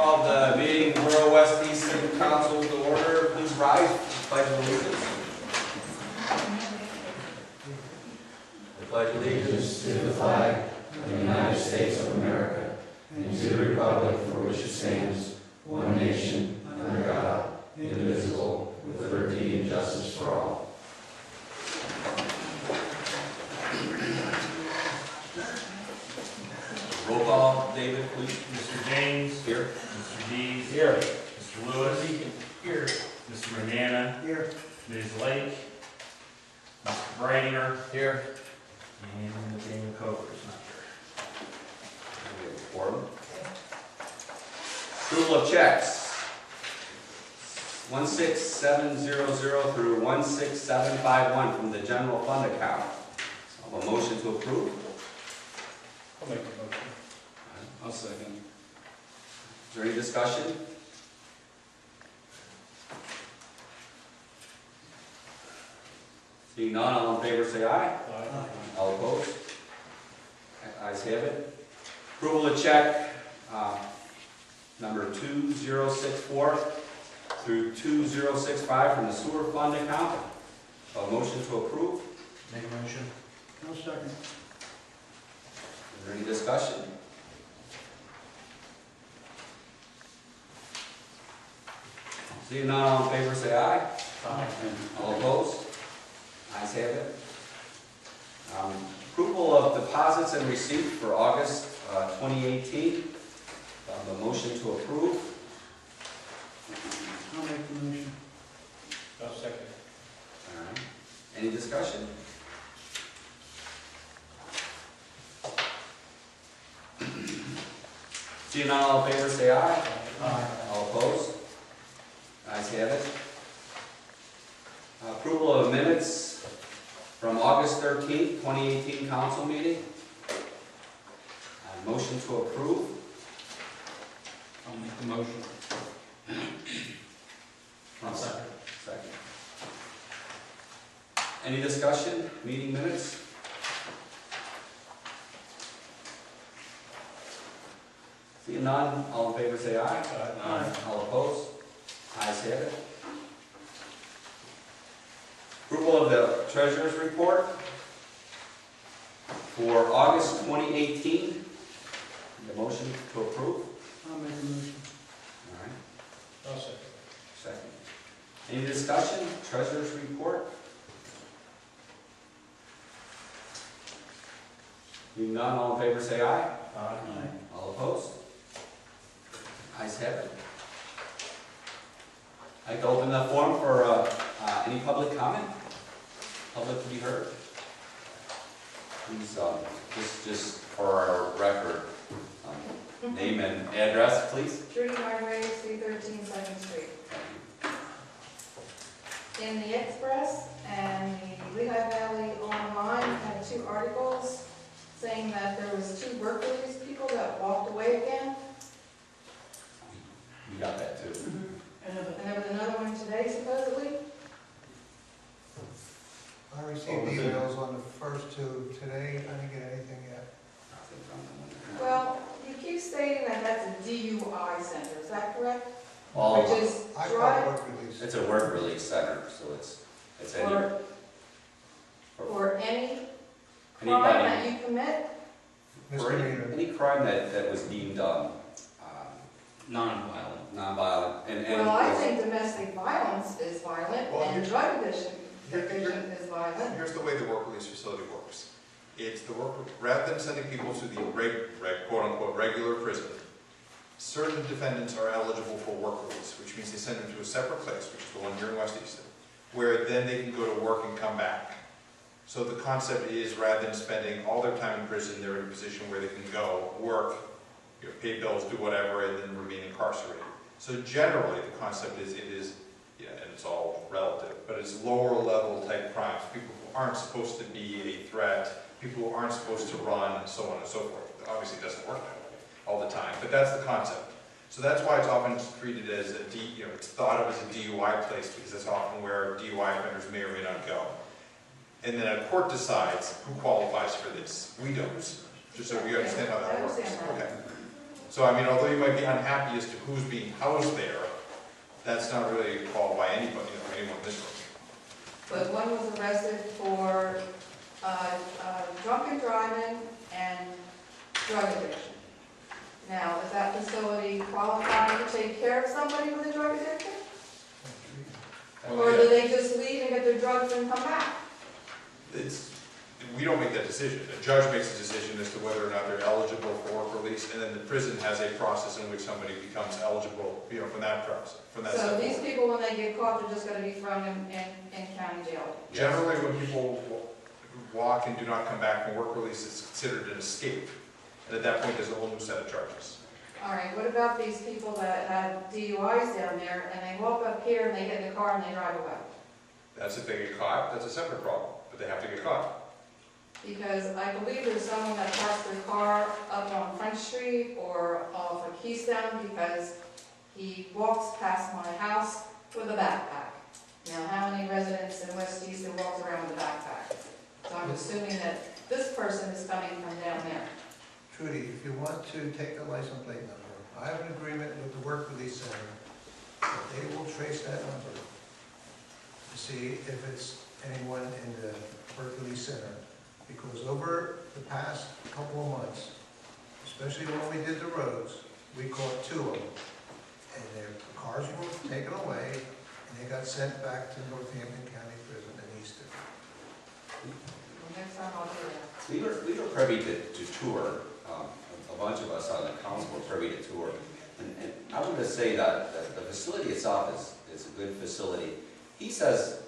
call the meeting of Rural West Easton Council to order. Please rise. Pledge of allegiance. I pledge allegiance To the flag of the United States of America and to the republic for which it stands, one nation, under God, indivisible, with liberty and justice for all. Roll call, David, please. Mr. James. Here. Mr. Dees. Here. Mr. Lewis. Here. Mr. Manana. Here. Ms. Lake. Mr. Brightinger. Here. And Daniel Coker is not here. We have a quorum. Approval of checks. 16700 through 16751 from the general fund account. Have a motion to approve. I'll make the motion. I'll second. Is there any discussion? Seeing none, all in favor say aye. Aye. All opposed? Ayes have it. Approval of check number 2064 through 2065 from the sewer fund account. A motion to approve. Make a motion. No second. Is there any discussion? Seeing none, all in favor say aye. Aye. All opposed? Ayes have it. Approval of deposits and receipts for August 2018. A motion to approve. I'll make the motion. I'll second. All right. Any discussion? Seeing none, all in favor say aye. Aye. All opposed? Ayes have it. Approval of minutes from August 13th, 2018 council meeting. Motion to approve. I'll make the motion. I'll second. Second. Any discussion? Meeting minutes? Seeing none, all in favor say aye. Aye. All opposed? Ayes have it. Approval of the treasurer's report for August 2018. The motion to approve. I'll make the motion. All right. I'll second. Second. Any discussion? Treasurer's report? Seeing none, all in favor say aye. Aye. All opposed? Ayes have it. I'd like to open the forum for any public comment. Public to be heard. Please, just for our record, name and address, please. Trudy Highway, 313 2nd Street. In the Express and the Lehigh Valley Online had two articles saying that there was two work release people that walked away again. We got that too. And there was another one today supposedly. I received emails on the first two today. I didn't get anything yet. Well, you keep stating that that's a DUI center, is that correct? All, Which is I drive, got work release. it's a work release center, so it's any, or any crime anybody, that you commit. for Misdemeanor. any crime that was deemed non-violent, and Well, I think domestic violence is violent Well, and drug addiction is violent. Here's the way the work release facility works. It's the work, rather than sending people to the quote-unquote regular prison, certain defendants are eligible for work release, which means they send them to a separate place, which is the one here in West Easton, where then they can go to work and come back. So the concept is, rather than spending all their time in prison, they're in a position where they can go, work, pay bills, do whatever, and then remain incarcerated. So generally, the concept is, and it's all relative, but it's lower level type crimes. People who aren't supposed to be a threat, people who aren't supposed to run, and so on and so forth. Obviously, it doesn't work that way all the time, but that's the concept. So that's why it's often treated as it's thought of as a DUI place, because that's often where DUI offenders may or may not go. And then a court decides who qualifies for this. We don't. Just so we understand how that works. I understand that. Okay. So I mean, although you might be unhappy as to who's being housed there, that's not really a call by anybody, anyone in this room. But one was arrested for drunken driving and drug addiction. Now, is that facility qualified to take care of somebody with a drug addiction? Or do they just leave and get their drugs and come back? We don't make that decision. The judge makes a decision as to whether or not they're eligible for work release, and then the prison has a process in which somebody becomes eligible, from that process, from that So standpoint. these people, when they get caught, they're just gonna be thrown in county jail? Generally, when people walk and do not come back from work release, it's considered an escape. And at that point, there's a whole new set of charges. All right, what about these people that have DUIs down there, and they walk up here, and they get in the car, and they drive away? That's if they get caught, that's a separate problem, but they have to get caught. Because I believe there's someone that parks their car up on French Street or off of Easton because he walks past my house with a backpack. Now, how many residents in West Easton walks around with a backpack? So I'm assuming that this person is coming from down there. Trudy, if you want to take the license plate number, I have an agreement with the work release center that they will trace that number to see if it's anyone in the work release center. Because over the past couple of months, especially when we did the roads, we caught 2 of them. And their cars were taken away, and they got sent back to Northampton County Prison in Easton. Well, next time I'll do that. We were privy to tour, a bunch of us on the council were privy to tour. And I want to say that the facility itself is a good facility. He says,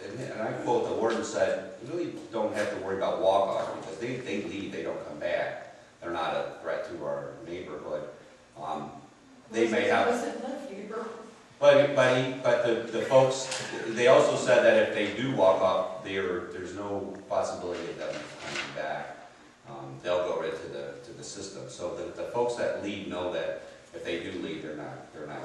and I quote, the warden said, "We really don't have to worry about walk-off because they leave, they don't come back. They're not a threat to our neighborhood." They may have, but the folks, they also said that if they do walk off, there's no possibility of them coming back. They'll go right to the system. So the folks that leave know that if they do leave, they're not.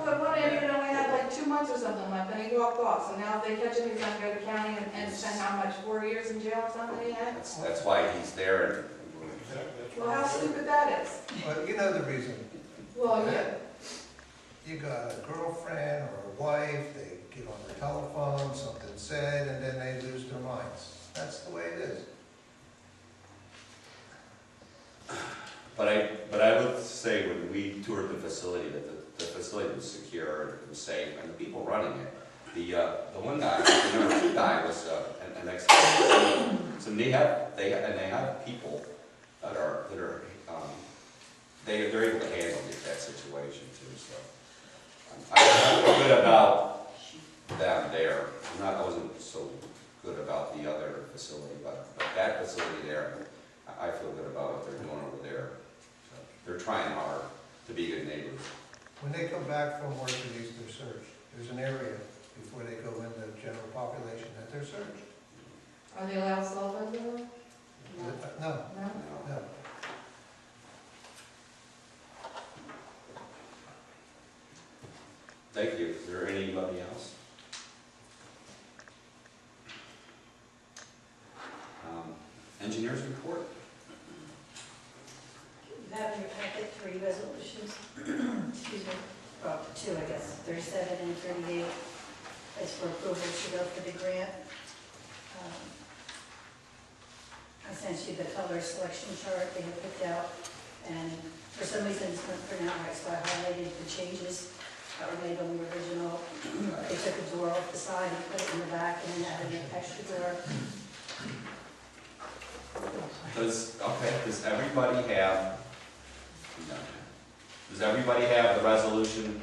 Well, one Indian only had like 2 months or something left, and he walked off. So now if they catch him, he's gonna go to county and spend how much, 4 years in jail or something he had? That's why he's there. Well, how stupid that is. But you know the reason. Well, yeah. You got a girlfriend or a wife, they get on the telephone, something's said, and then they lose their minds. That's the way it is. But I would say when we toured the facility that the facility was secure and it was safe, and the people running it. The one guy, the number 2 guy was an ex. So they have people that are they're able to handle that situation too. So I feel good about them there. I wasn't so good about the other facility, but that facility there, I feel good about what they're doing over there. So they're trying hard to be good neighbors. When they come back from work release, they're searched. There's an area before they go in the general population that they're searched. Are they allowed cell phones in there? No, No? no. Thank you. Is there anybody else? Engineers report? You have in your packet 3 resolutions, excuse me, well, 2, I guess, 37 and 38. That's for approval to go for the grant. I sent you the color selection chart they had picked out, and for some reason it's not printed out right, so I highlighted the changes that were made on the original. They took a door off the side and put it in the back, and then added an extra door. Does everybody have, no. Does everybody have the resolution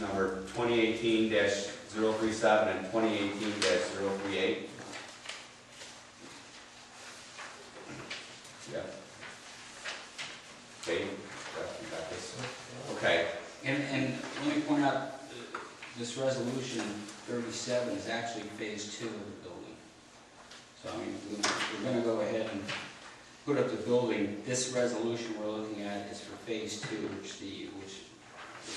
number 2018-037 and 2018-038? Yeah. Okay, you got this? Okay. And let me point out, this resolution 37 is actually phase 2 of the building. So I mean, we're going to go ahead and put up the building. This resolution we're looking at is for phase 2, which will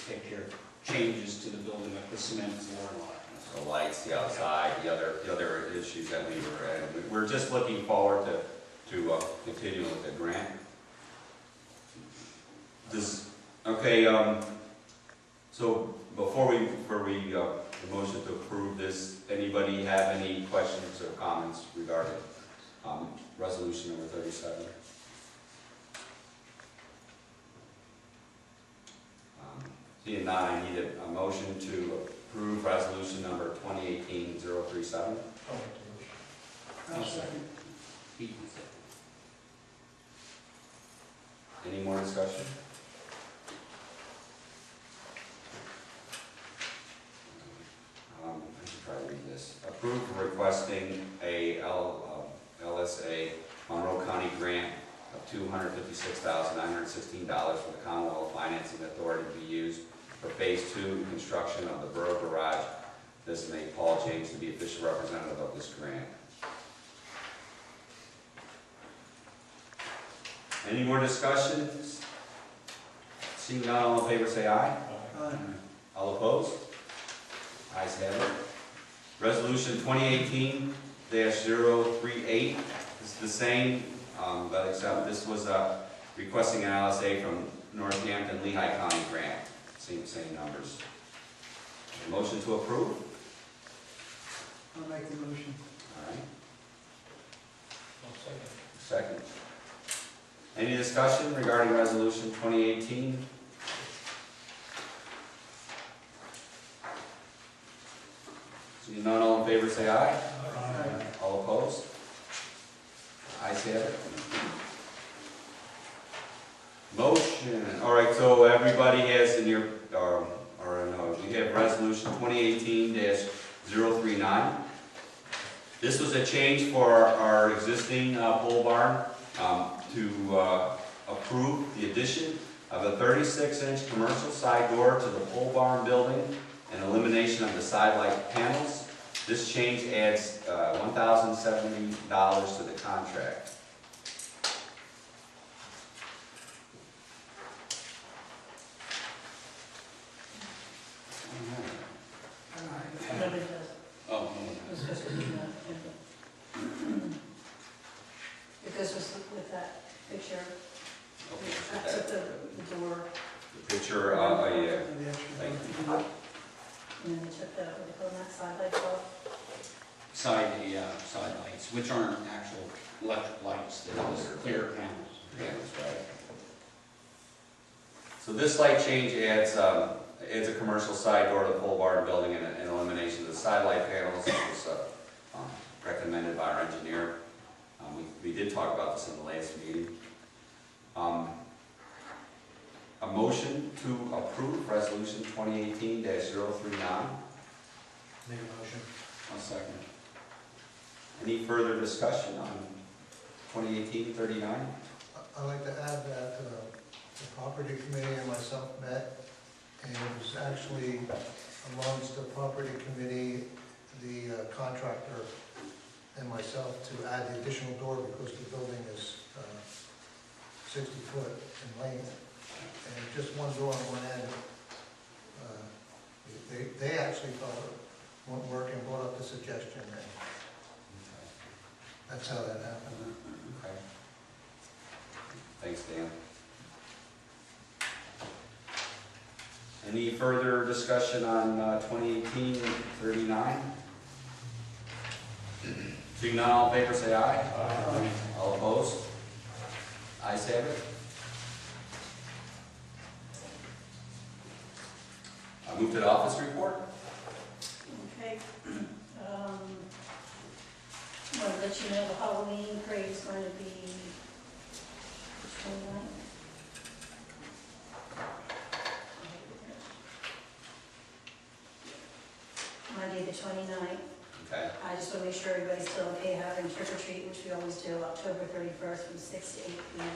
take care of changes to the building, like the cement floor and all that. The lights, the outside, the other issues that we were in. We're just looking forward to continuing with the grant. Okay, so before we, the motion to approve this, anybody have any questions or comments regarding, resolution number 37? Seeing none, I need a motion to approve resolution number 2018-037. I'll second. Keith is it. Any more discussion? I should try to read this. Approve requesting a LSA Monroe County grant of $256,916 for the Commonwealth Financing Authority to be used for Phase 2 construction of the Borough Garage. Designate Paul James to be official representative of this grant. Any more discussion? Seeing none, all in favor say aye. Aye. All opposed? Ayes have it. Resolution 2018-038 is the same, but except this was requesting an LSA from Northampton Lehigh County grant. Same numbers. Motion to approve? I'll make the motion. All right. Second. Any discussion regarding resolution 2018? Seeing none, all in favor say aye. Aye. All opposed? Ayes have it. Motion, all right, so everybody has in your, or no, we have resolution 2018-039. This was a change for our existing pole barn to approve the addition of a 36-inch commercial side door to the pole barn building and elimination of the side light panels. This change adds $1,070 to the contract. Nobody does. Oh, It was supposed to be that. Because with that picture, I took the door, The picture, yeah, thank you. and then they took the, what they call that, side light off. side lights, which aren't actual electric lights, they're just clear panels. Yeah, that's right. So this light change adds a commercial side door to the pole barn building and elimination of the side light panels. It was recommended by our engineer. We did talk about this in the last meeting. A motion to approve resolution 2018-039. Make a motion. I'll second. Any further discussion on 2018-39? I'd like to add that the property committee and myself met, and it was actually amongst the property committee, the contractor, and myself to add the additional door because the building is 60 foot in length, and just one door on one end. They actually thought it won't work and brought up the suggestion, and that's how that happened. Okay. Thanks, Dan. Any further discussion on 2018-39? Seeing none, all in favor say aye. Aye. All opposed? Ayes have it. I'll move to the office report. Okay. I want to let you know the Halloween parade is going to be 29th. Monday the 29th. Okay. I just want to make sure everybody's still okay having trick or treat, which we always do, October 31st from 6 to 8 p.m.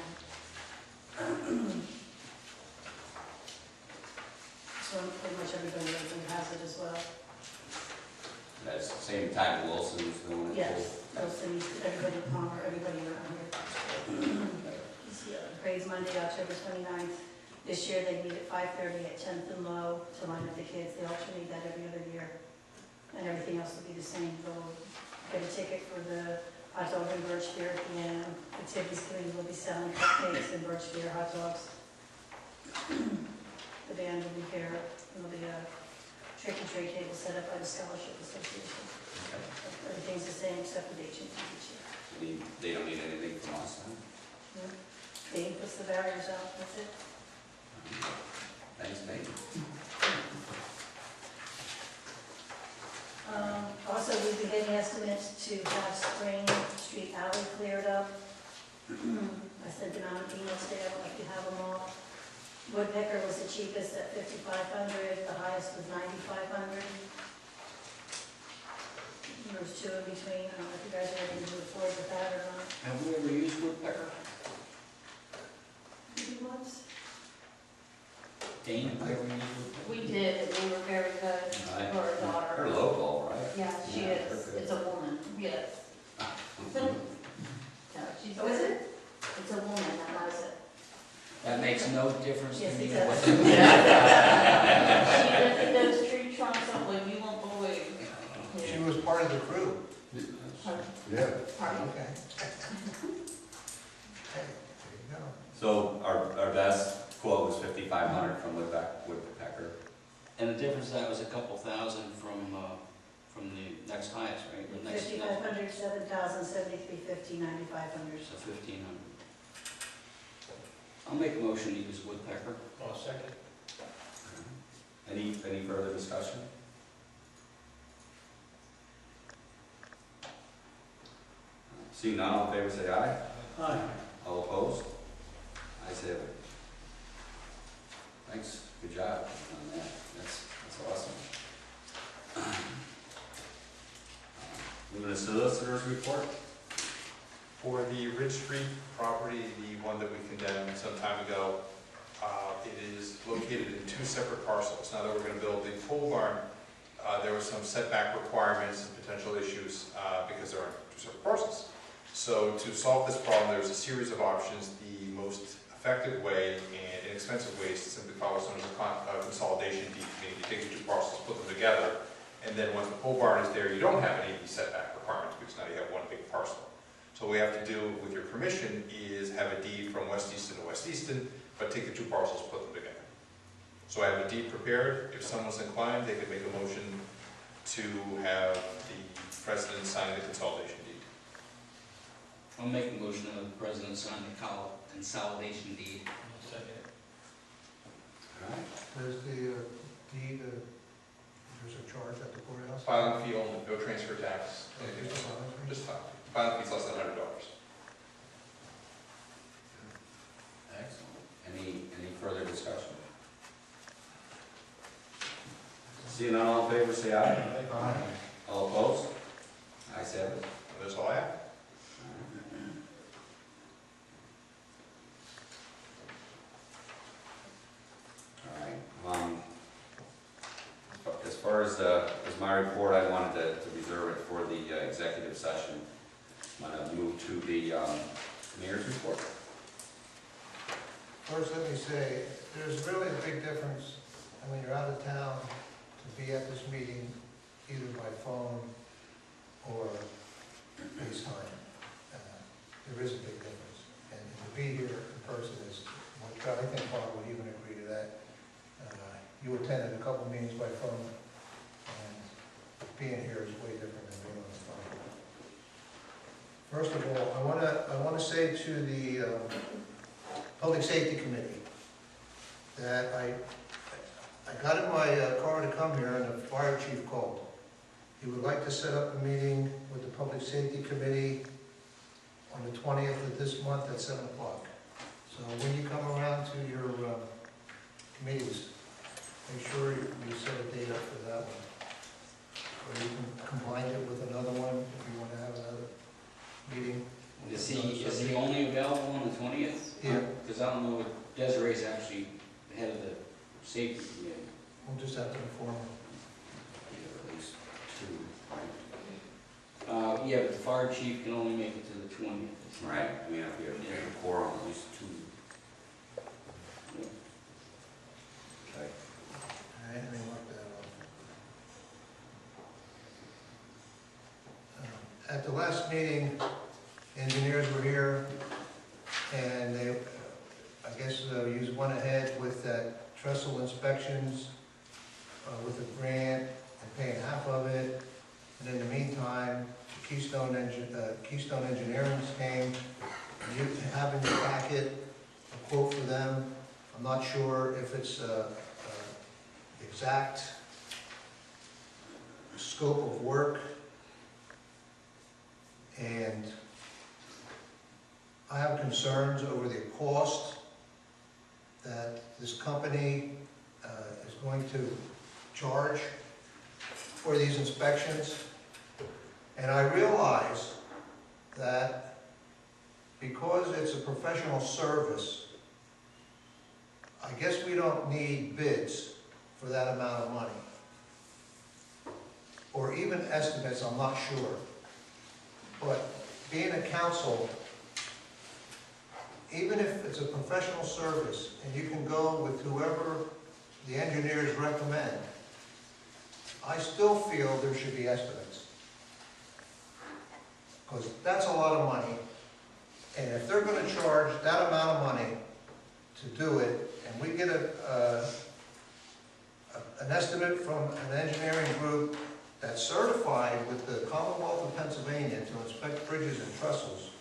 So pretty much everybody has it as well. That's the same time Wilson's doing it. Yes, Wilson, everybody, Palmer, everybody around here. The parade's Monday, October 29th. This year they meet at 5:30 at 10th and Low to line up the kids. They alternate that every other year. And everything else will be the same. They'll get a ticket for the hot dog and birch beer at the end. Activities committee will be selling cupcakes and birch beer hot dogs. The band will be here, there'll be a trick and treat table set up by the Scholarship Association. Okay. Everything's the same except for the HMT each year. They don't need anything from us then? Dane puts the barriers out, that's it. Thanks, mate. Also, we've been getting estimates to have Spring Street Alley cleared up. I sent them out an email today, I don't know if you have them all. Woodpecker was the cheapest at $5,500, the highest was $9,500. There's two in between, I don't know if you guys are ready to move forward with that or not. Have we ever used woodpecker? Maybe once? Dane, have we ever used woodpecker? We did, and we were very good Right. for our daughter. They're local, right? Yeah, she Yeah, is. they're good. It's a woman, yes. No, she's. Oh, is it? It's a woman that does it. That makes no difference to Yes, me. it does. She lifted those tree trunks up like you won't believe. She was part of the crew. Yeah. Pardon? Okay. Hey, there you go. So our best quote was 5,500 from Woodpecker. And the difference that was a couple thousand from the next highest, right? The next, 5,500, 7,000, 7350, 9,500. so 1,500. I'll make a motion to use woodpecker. Oh, second. Any further discussion? Seeing none, all in favor say aye. Aye. All opposed? Ayes have it. Thanks, good job on that. That's awesome. Moving to solicitor's report. For the Ridge Street property, the one that we condemned some time ago, it is located in two separate parcels. Now that we're going to build the pole barn, there were some setback requirements and potential issues because there are two separate parcels. So to solve this problem, there's a series of options. The most effective way and inexpensive way is to simply follow some of the consolidation deed. Meaning you take the two parcels, put them together, and then once the pole barn is there, you don't have any of these setback requirements because now you have one big parcel. So what we have to do, with your permission, is have a deed from West Easton to West Easton, but take the two parcels, put them together. So I have a deed prepared. If someone's inclined, they could make a motion to have the president sign the consolidation deed. I'll make a motion that the president sign the consolidation deed. Second. All right. There's the deed, there's a charge at the courthouse. Filing fee only, no transfer tax, anything Just else. a filing fee? Just filing. Filing fee's less than $100. Excellent. Any further discussion? Seeing none, all in favor say aye. Aye. All opposed? Ayes have it. And that's all I have. All right. As far as my report, I wanted to reserve it for the executive session. I'm going to move to the mayor's report. First, let me say, there's really a big difference, and when you're out of town, to be at this meeting either by phone or FaceTime. There is a big difference. And to be here in person is, I think Bob would even agree to that. You attended a couple meetings by phone, and being here is way different than being on the phone. First of all, I want to say to the Public Safety Committee that I got in my car to come here and the fire chief called. He would like to set up a meeting with the Public Safety Committee on the 20th of this month at 7 o'clock. So when you come around to your committees, make sure you set a date up for that one. Or you can combine it with another one if you want to have another meeting. Is he only available on the 20th? Yeah. Because I don't know if Desiree's actually the head of the safety committee. We'll just have to inform them. At least two, Yeah, but the fire chief can only make it to the 20th. right? I mean, if we have a quorum, at least two. Yeah. Okay. All right, let me mark that off. At the last meeting, engineers were here, and they, I guess, you went ahead with trestle inspections with a grant and paying half of it. And in the meantime, Keystone Engineering came, you have in your packet a quote for them. I'm not sure if it's exact scope of work. And I have concerns over the cost that this company is going to charge for these inspections. And I realize that because it's a professional service, I guess we don't need bids for that amount of money. Or even estimates, I'm not sure. But being a council, even if it's a professional service and you can go with whoever the engineers recommend, I still feel there should be estimates. Because that's a lot of money. And if they're going to charge that amount of money to do it, and we get an estimate from an engineering group that's certified with the Commonwealth of Pennsylvania to inspect bridges and trestles,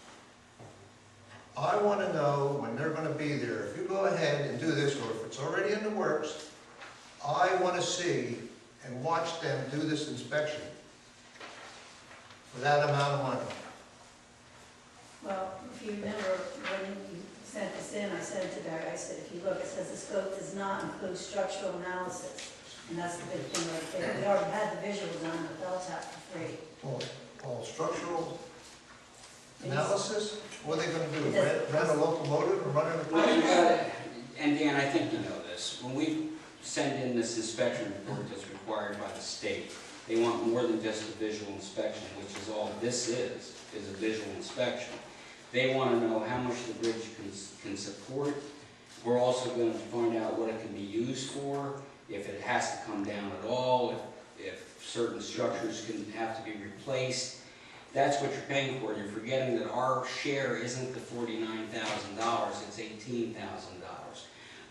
I want to know when they're going to be there. If you go ahead and do this, or if it's already in the works, I want to see and watch them do this inspection for that amount of money. Well, if you remember, when you sent this in, I sent it to Barry, I said, if you look, it says the scope does not include structural analysis. And that's the big thing right there. We already had the visuals on the LTAP for free. Well, structural analysis, what are they going to do? It Rent a locomotive and run it? Well, you got it, and Dan, I think you know this. When we send in this inspection report that's required by the state, they want more than just a visual inspection, which is all this is a visual inspection. They want to know how much the bridge can support. We're also going to find out what it can be used for, if it has to come down at all, if certain structures can have to be replaced. That's what you're paying for. You're forgetting that our share isn't the $49,000, it's $18,000.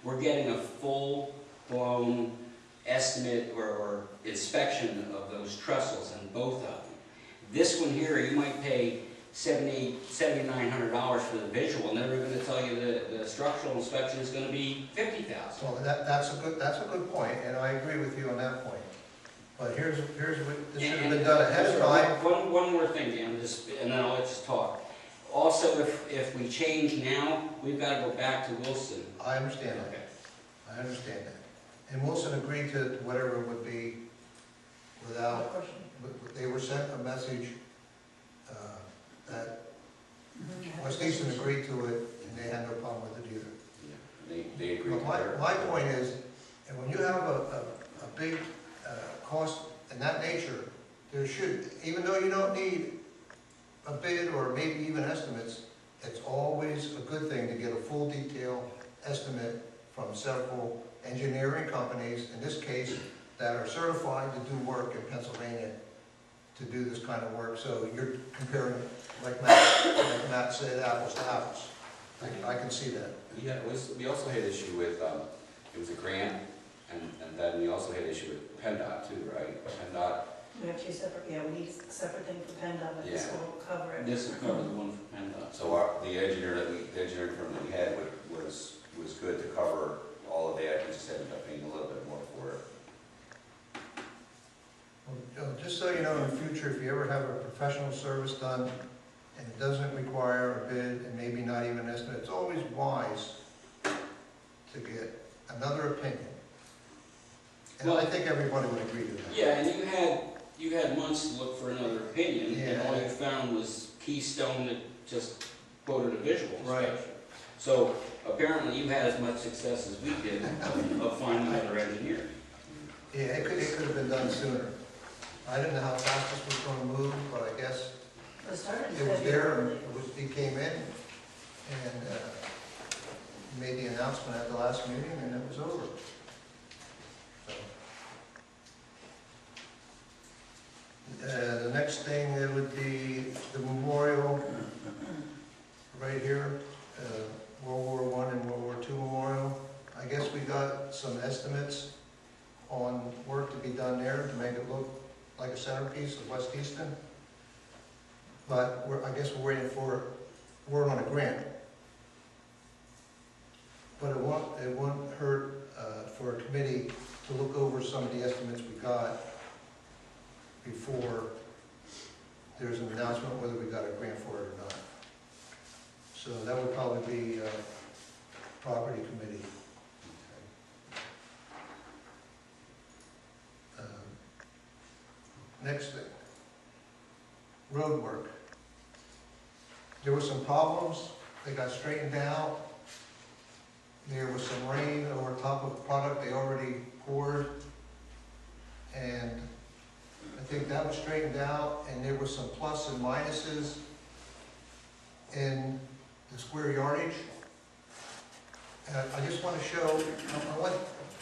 We're getting a full-blown estimate or inspection of those trestles and both of them. This one here, you might pay $7,900 for the visual, and they're going to tell you the structural inspection is going to be $50,000. Well, that's a good point, and I agree with you on that point. But here's what, this should have been done ahead of time. One more thing, Dan, and then I'll let you talk. Also, if we change now, we've got to go back to Wilson. I understand that. Okay. I understand that. And Wilson agreed to whatever it would be without, they were sent a message that West Easton agreed to it, and they had no problem with it either. They agreed. But my point is, and when you have a big cost in that nature, there should, even though you don't need a bid or maybe even estimates, it's always a good thing to get a full detail estimate from several engineering companies, in this case, that are certified to do work in Pennsylvania to do this kind of work. So you're comparing, like Matt said, apples to apples. I can see that. Yeah, we also had issue with, it was a grant, and then we also had issue with PennDOT too, right? PennDOT. We have two separate, yeah, we need a separate thing for PennDOT, but this Yeah. will cover it. This will cover the one for PennDOT. So the engineering firm that we had was good to cover all of that. We just ended up paying a little bit more for it. Well, just so you know, in the future, if you ever have a professional service done and it doesn't require a bid and maybe not even an estimate, it's always wise to get another opinion. And I think everybody would agree to that. Yeah, and you had months to look for another opinion, and all Yeah. you found was Keystone that just quoted a visual Right. inspection. So apparently you had as much success as we did of finding another engineer. Yeah, it could have been done sooner. I didn't know how fast this was going to move, but I guess It started in it was there, and February. he came in and made the announcement at the last meeting, and it was over. The next thing, it would be the memorial right here, World War I and World War II memorial. I guess we got some estimates estimates on work to be done there to make it look like a centerpiece of West Easton. But I guess we're waiting for word on a grant. But it won't hurt for a committee to look over some of the estimates we got before there's an announcement whether we got a grant for it or not. So that would probably be property committee. Next thing, road work. There were some problems, they got straightened out. There was some rain over top of the product they already poured. And I think that was straightened out, and there was some plus and minuses in the square yardage. And I just want to show, I want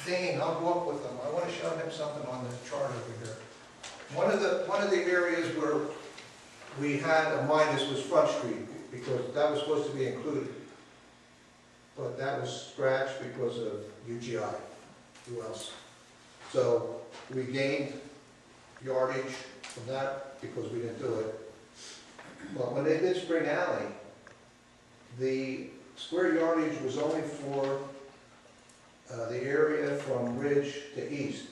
Dane, I'll go up with him, I want to show him something on this chart over here. One of the areas where we had a minus was Front Street, because that was supposed to be included. But that was scratched because of UGI, who else? So we gained yardage from that because we didn't do it. But when they did Spring Alley, the square yardage was only for the area from Ridge to East.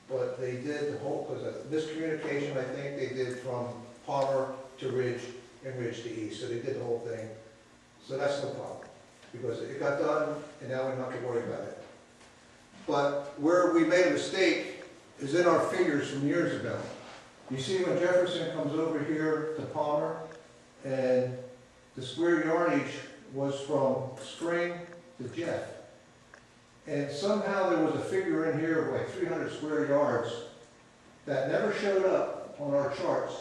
But they did the whole, because of miscommunication, I think they did from Palmer to Ridge and Ridge to East. So they did the whole thing. So that's no problem, because it got done and now we don't have to worry about it. But where we made a mistake is in our figures from years ago. You see when Jefferson comes over here to Palmer, and the square yardage was from Spring to Jeff. And somehow there was a figure in here of like 300 square yards that never showed up on our charts.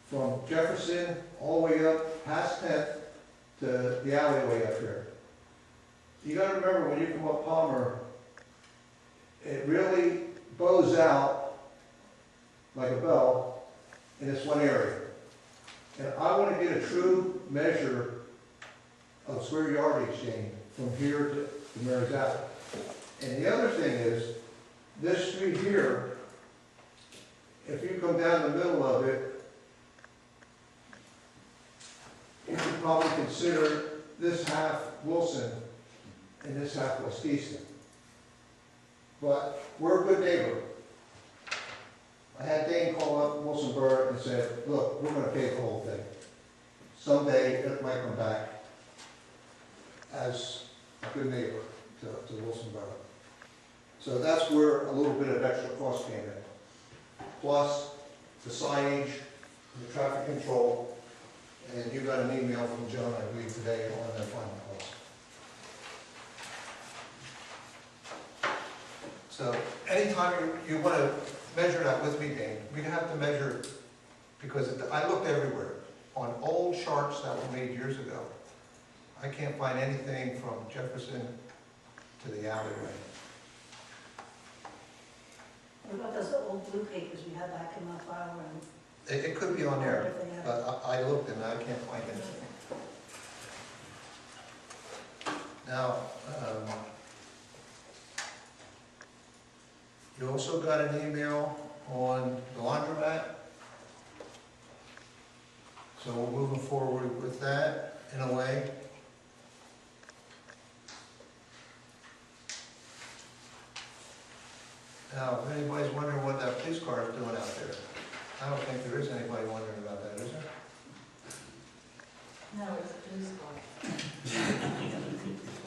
From Jefferson all the way up past 10th to the alleyway up here. You gotta remember when you come up Palmer, it really bows out like a bell in this one area. And I want to get a true measure of square yardage gain from here to Mary's Alley. And the other thing is, this street here, if you come down the middle of it, you could probably consider this half Wilson and this half West Easton. But we're a good neighbor. I had Dane call up Wilson Borough and said, look, we're going to pay the whole thing. Someday it might come back as a good neighbor to Wilson Borough. So that's where a little bit of extra cost came in. Plus the signage, the traffic control, and you got an email from Joan, I believe, today on the final cost. So anytime you want to measure that with me, Dane, we have to measure, because I looked everywhere. On old charts that were made years ago, I can't find anything from Jefferson to the alleyway. What about those old blue papers we had back in my file room? It could be on there, but I looked and I can't find anything. Now, you also got an email on the laundromat. So we're moving forward with that in a way. Now, if anybody's wondering what that police car is doing out there, I don't think there is anybody wondering about that, is there? No, it's a police car.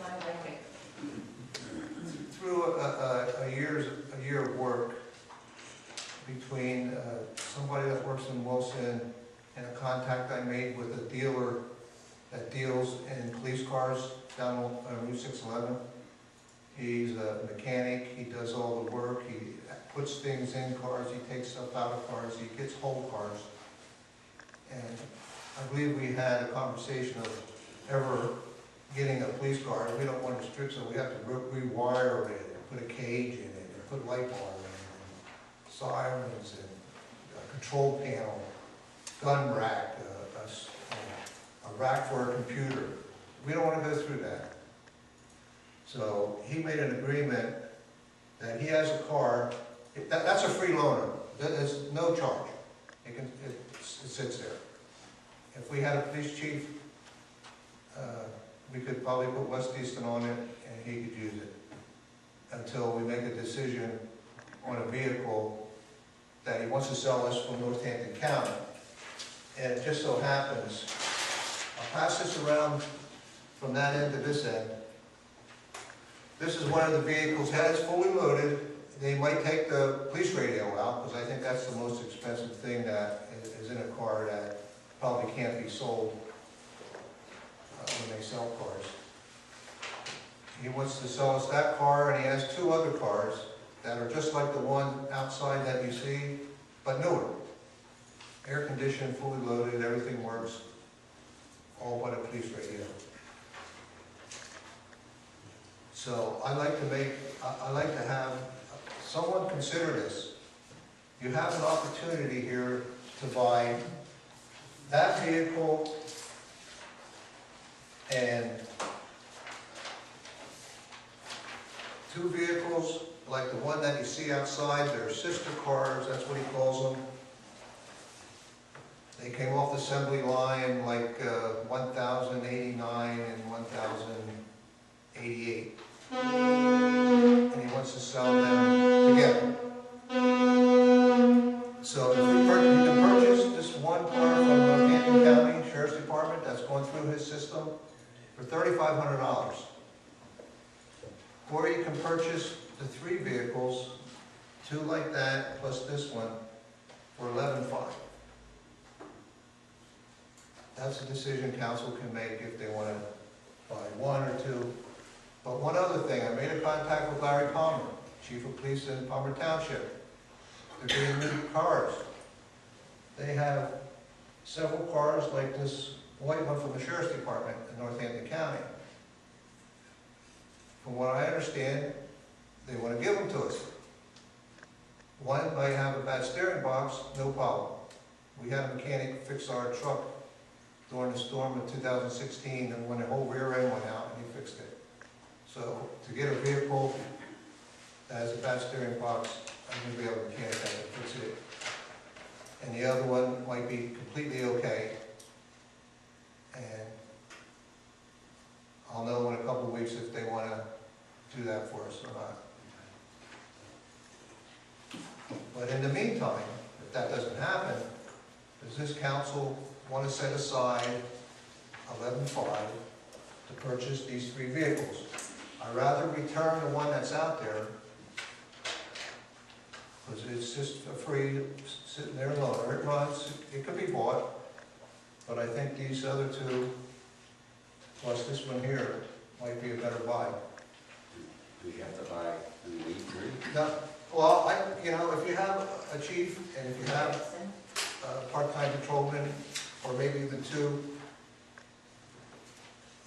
I like it. Through a year of work between somebody that works in Wilson and a contact I made with a dealer that deals in police cars down on Route 611. He's a mechanic, he does all the work, he puts things in cars, he takes stuff out of cars, he gets whole cars. And I believe we had a conversation of ever getting a police car. We don't want to strip, so we have to rewire it, and put a cage in it, and put light bar in it, and sirens, and a control panel, gun rack, a rack for a computer. We don't want to go through that. So he made an agreement that he has a car, that's a free loaner, there's no charge. It sits there. If we had a police chief, we could probably put West Easton on it and he could use it until we make a decision on a vehicle that he wants to sell us from Northampton County. And it just so happens, I'll pass this around from that end to this end. This is one of the vehicles, it's fully loaded. They might take the police radio out, because I think that's the most expensive thing that is in a car that probably can't be sold when they sell cars. He wants to sell us that car, and he has two other cars that are just like the one outside that you see, but newer. Air conditioned, fully loaded, everything works, all but a police radio. So I like to have someone consider this. You have an opportunity here to buy that vehicle and two vehicles like the one that you see outside. They're sister cars, that's what he calls them. They came off the assembly line like 1089 and 1088. And he wants to sell them together. So if you can purchase this one car from Northampton County Sheriff's Department that's going through his system for $3,500. Or you can purchase the three vehicles, two like that plus this one, for $11,500. That's a decision council can make if they want to buy one or two. But one other thing, I made a contact with Larry Palmer, Chief of Police in Palmer Township. They're getting new cars. They have several cars like this white one from the Sheriff's Department in Northampton County. From what I understand, they want to give them to us. One might have a bad steering box, no problem. We had a mechanic fix our truck during the storm in 2016, and when the whole rear end went out, and he fixed it. So to get a vehicle that has a bad steering box, I'm going to be able to mechanic that to fix it. And the other one might be completely okay. And I'll know in a couple of weeks if they want to do that for us or not. But in the meantime, if that doesn't happen, does this council want to set aside $11,500 to purchase these three vehicles? I'd rather return the one that's out there, because it's just a free sitting there loaner. It runs, it could be bought, but I think these other two, plus this one here, might be a better buy. Do we have to buy, do we need three? No, well, if you have a chief and if you have a part-time patrolman, or maybe even two,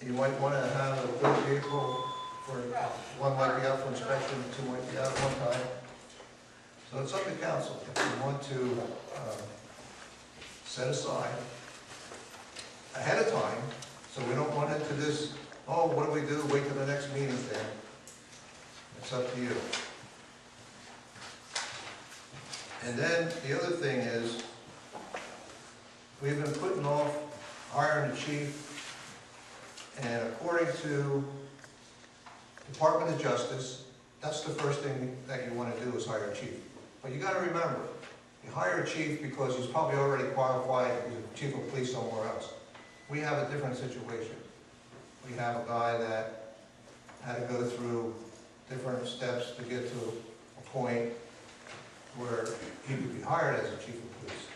you might want to have a good vehicle for, one might be out for inspection, two might be out at one time. So it's up to council if you want to set aside ahead of time, so we don't run into this, oh, what do we do, wait till the next meeting's there. It's up to you. And then the other thing is, we've been putting off hiring a chief, and according to Department of Justice, that's the first thing that you want to do is hire a chief. But you got to remember, you hire a chief because he's probably already qualified, he's a chief of police somewhere else. We have a different situation. We have a guy that had to go through different steps to get to a point where he could be hired as a chief of police.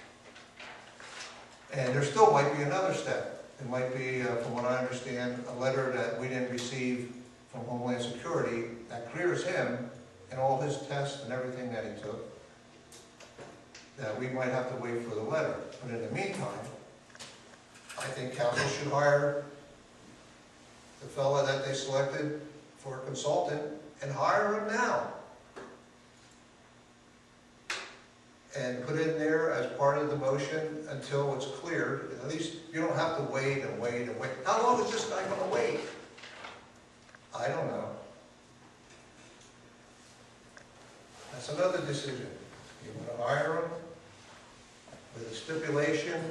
And there still might be another step. It might be, from what I understand, a letter that we didn't receive from Homeland Security that clears him and all his tests and everything that he took, that we might have to wait for the letter. But in the meantime, I think council should hire the fellow that they selected for a consultant and hire him now. And put in there as part of the motion until it's clear. At least you don't have to wait and wait and wait. How long is this guy going to wait? I don't know. That's another decision. You want to hire him with a stipulation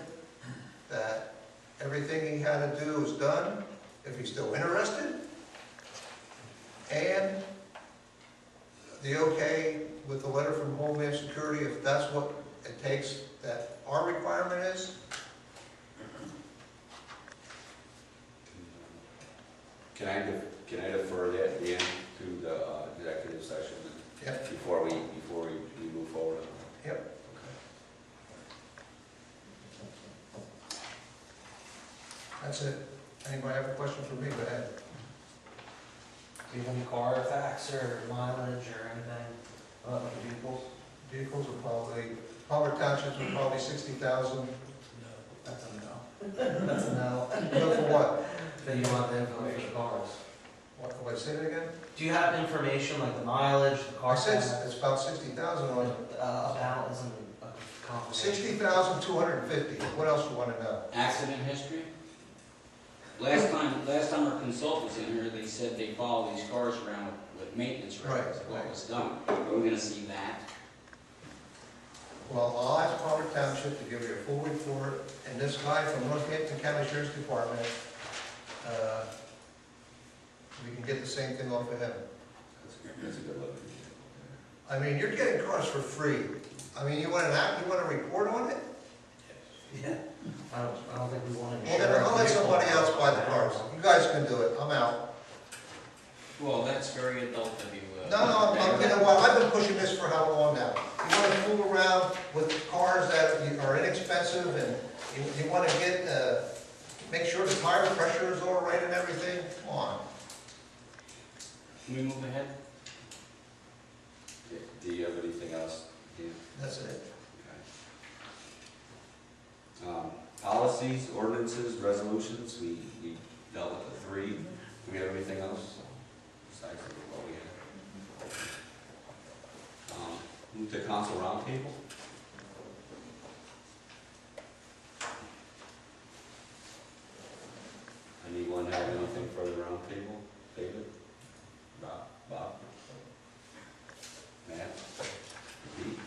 that everything he had to do is done, if he's still interested, and the okay with the letter from Homeland Security, if that's what it takes, that our requirement is. Can I defer that, Dan, to the executive session Yep. before we move forward? Yep. That's it. Anybody have a question for me? Go ahead. Do you have any car tax or mileage or anything about the vehicles? Vehicles are probably, Palmer Townships are probably 60,000. No, that's a no. That's a no. No, for what? Then you want the info for the cars. What, say it again? Do you have information like the mileage, the car I said tax? it's about 60,000 on it. About isn't a confirmation. 60,250. What else do you want to know? Accident history? Last time our consultant was in here, they said they follow these cars around with maintenance records, Right, what right. was done. Are we gonna see that? Well, I'll ask Palmer Township to give you a full report, and this guy from Northampton County Sheriff's Department, we can get the same thing off of him. That's a good look. I mean, you're getting cars for free. I mean, you want a report on it? Yeah. I don't think we want to Well, insure. then I'll let a vehicle. somebody else buy the cars. You guys can do it. I'm out. Well, that's very adult of you. No, you know what, I've been pushing this for how long now? You want to fool around with cars that are inexpensive, and you want to make sure the tire pressure is all right and everything? Come on. Can we move ahead? Do you have anything else? That's it. Okay. Policies, ordinances, resolutions, we dealt with the three. Do we have anything else besides what we had? Move to council roundtable. Anyone have anything for the roundtable? David? Bob? Matt? Pete?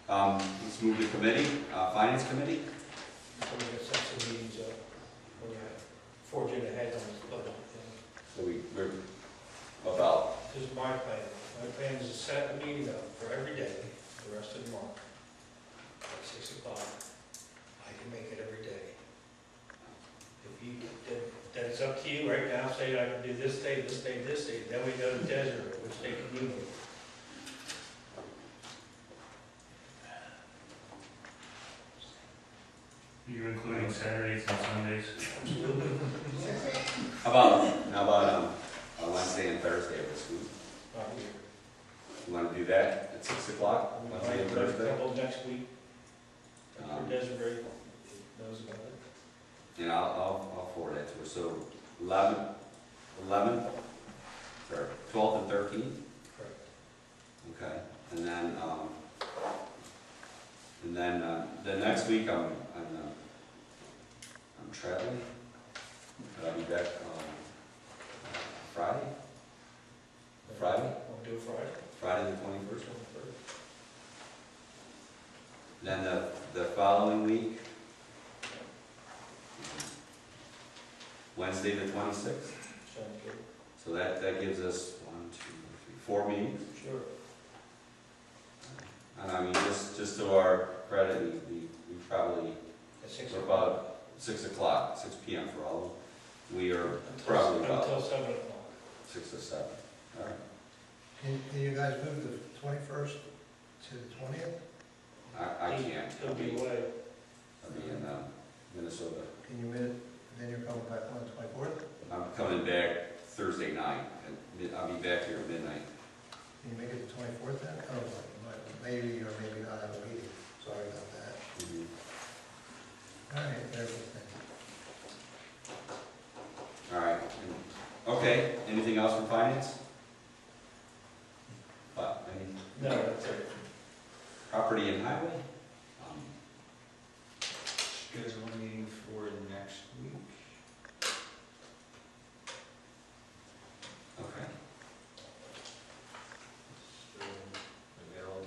Let's move to committee, finance committee. So we're gonna set some meetings up, we're gonna forge it ahead on this budget thing. So we're about, This is my plan. My plan is to set a meeting up for every day, the rest of the month, at 6 o'clock. I can make it every day. If you, then it's up to you right now, say I can do this day, this day, this day, then we go to Desiree, which day can you move? You're including Saturdays and Sundays? Absolutely. how about Wednesday and Thursday of this week? Not here. You want to do that at 6 o'clock, Wednesday and A Thursday? couple next week, Um, for Desiree knows about it. And I'll forward that to her. So 11th, sorry, 12th and 13th? Correct. Okay, and then the next week I'm traveling, but I'll be back Friday, We'll do it Friday. the 21st. Then the following week, Wednesday the 26th. Sounds good. So that gives us 4 meetings. Sure. And I mean, just to our credit, we probably, At 6 we're o'clock. about 6 o'clock, 6 p.m. for all of them. We are probably Until about 7 o'clock. 6 or 7. All right. Can you guys move the 21st to the 20th? I can't. He'll be away. I'll be in Minnesota. Can you then you're coming back on the 24th? I'm coming back Thursday night. I'll be back here at midnight. Can you make it the 24th then? Oh, maybe or maybe not have a meeting. Sorry about that. All right, everything. All right. Okay, anything else from finance? Any No, that's it. property and highway? You guys want a meeting for next week? Okay. We got all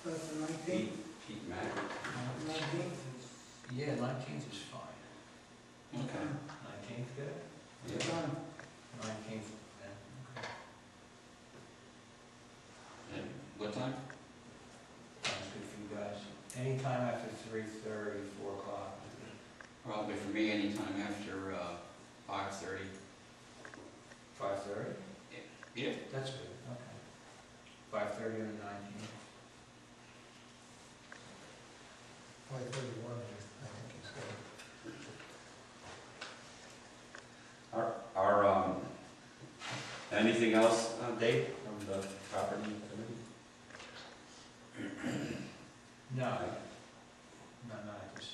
That's the Pete, Pete Mack. 19th? Yeah, 19th is fine. Okay. 19th, good? Yeah. 19th, yeah. And what time? Sounds good for you guys. Anytime after 3:30, 4 o'clock. Probably for me, anytime after 5:30. 5:30? Yeah. That's good, okay. 5:30 on the 19th. 5:31, I think he said. Anything else, Dave, from the property committee? No, not at this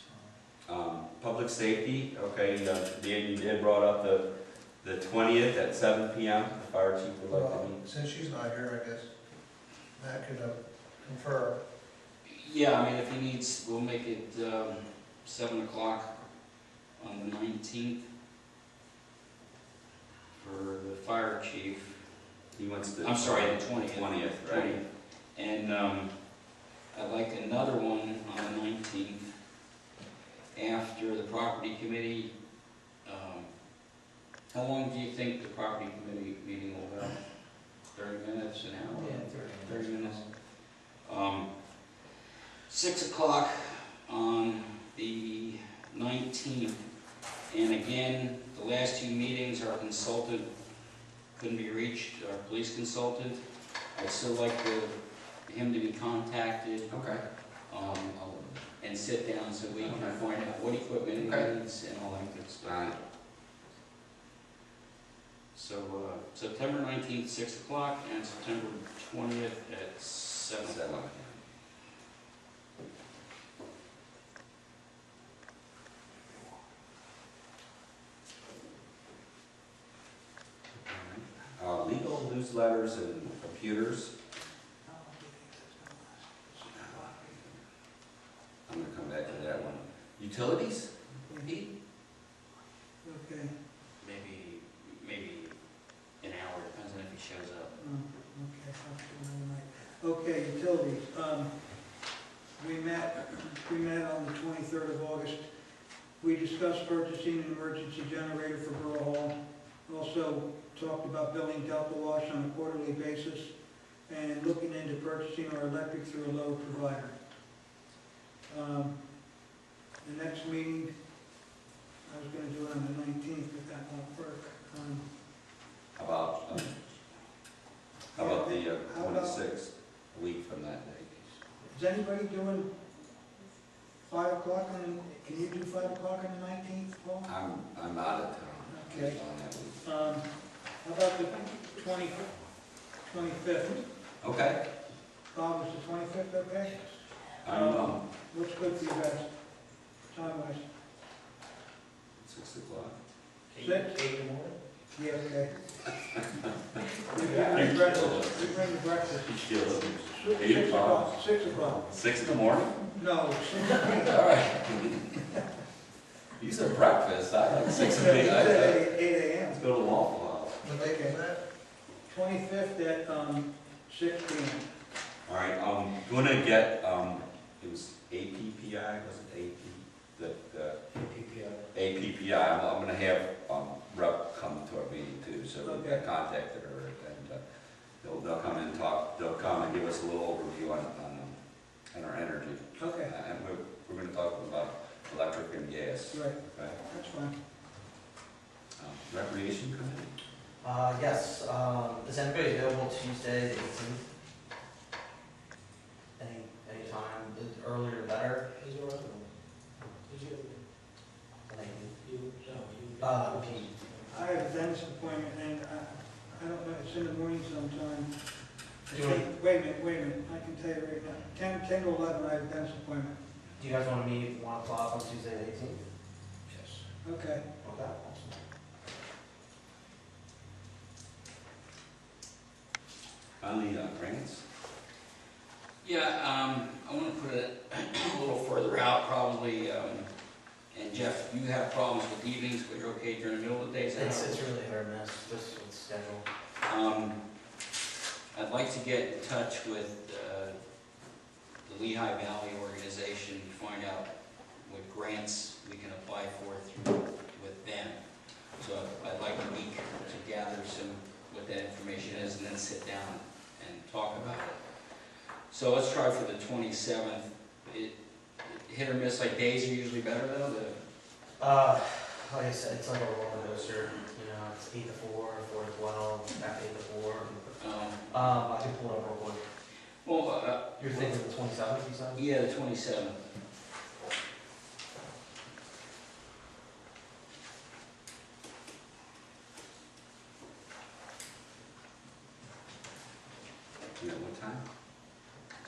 time. Public safety, okay, Dan, you did brought up the 20th at 7 PM, the fire chief would like to Well, meet. since she's not here, I guess Matt could confer. Yeah, I mean, if he needs, we'll make it 7 o'clock on the 19th for the fire chief. He wants the. I'm sorry, the 20th. 20th, right? And I'd like another one on the 19th after the property committee. How long do you think the property committee meeting will go? 30 minutes, an hour? Yeah, 30 minutes. 6 o'clock on the 19th. And again, the last two meetings, our consultant couldn't be reached, our police consultant. I'd still like him to be contacted Okay. and sit down so we can Okay. find out what equipment he Okay. needs and all that good stuff. Alright. So September 19th, 6 o'clock, and September 20th at 7 o'clock. Legal newsletters and computers. I'm gonna come back to that one. Utilities? Pete? Okay, Maybe an hour, depends on if he shows up. okay, utilities. We met on the 23rd of August. We discussed purchasing an emergency generator for Borough Hall. Also talked about billing Delta Wash on a quarterly basis and looking into purchasing our electric through a load provider. The next meeting, I was gonna do it on the 19th, but that won't work. How about the How about- 26th, a week from that day? Is anybody doing 5 o'clock can you do 5 o'clock on the 19th, Paul? I'm out of town. Okay. On that week. How about the 25th? Okay. Bob, is the 25th okay? What's good for you guys, time-wise? 6 o'clock. 6? 8 in the morning? Yeah, okay. We bring breakfast. We bring the breakfast. 6 o'clock. 6 o'clock. 6 in the morning? No, 6 o'clock. All right. You said breakfast, I like 6 in the morning. 8 a.m. Let's go to Waffle House. What day is that? 25th at 6 p.m. All right, gonna get, it was APPI, was it AP? APPI, I'm gonna have, rep come to our meeting too, so I contacted her and, they'll come and talk, they'll come and give us a little overview on our energy. Okay, And we're gonna talk about electric and gas, right, okay? that's fine. Recreation committee? Yes, is anybody available Tuesday the 18th? Any time, the earlier the better? He's around. Pete. I have a dentist appointment and I don't know, it's in the morning sometime. Do you want- Wait a minute, I can tell you right now, 10 to 11, I have a dentist appointment. Do you guys want to meet at 1 o'clock on Tuesday the 18th? Yes. Okay, Okay, awesome. Finally, grants? Yeah, I want to put it a little further out, probably, and Jeff, you have problems with evenings, but you're okay during the middle of the day, is that It's how- really hit or miss, just with schedule. I'd like to get in touch with Lehigh Valley organization, find out what grants we can apply for through with them. So I'd like a week to gather what that information is and then sit down and talk about it. So let's try for the 27th. Hit or miss, like days are usually better though? Like I said, it's like a roller coaster, you know, it's 8 to 4, 4 to 12, back to 8 to 4. I can pull it up real quick. Well, You're thinking the 27th, you said? yeah, the 27th. You know, what time?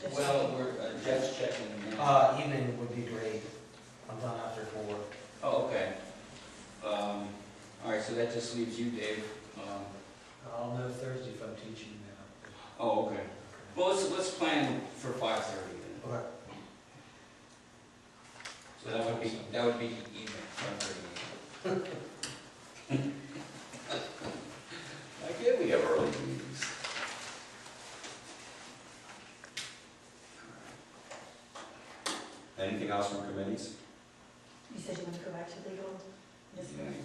Just- Well, Jeff's checking now. Evening would be great. I'm done after 4. Oh, okay. All right, so that just leaves you, Dave. I'll know Thursday if I'm teaching now. Oh, okay. Well, let's plan for 5:30 then. Okay. So that would be evening, 5:30. I get we have early meetings. Anything else from committees? You said you want to go back to legal? Yes, Yeah. ma'am.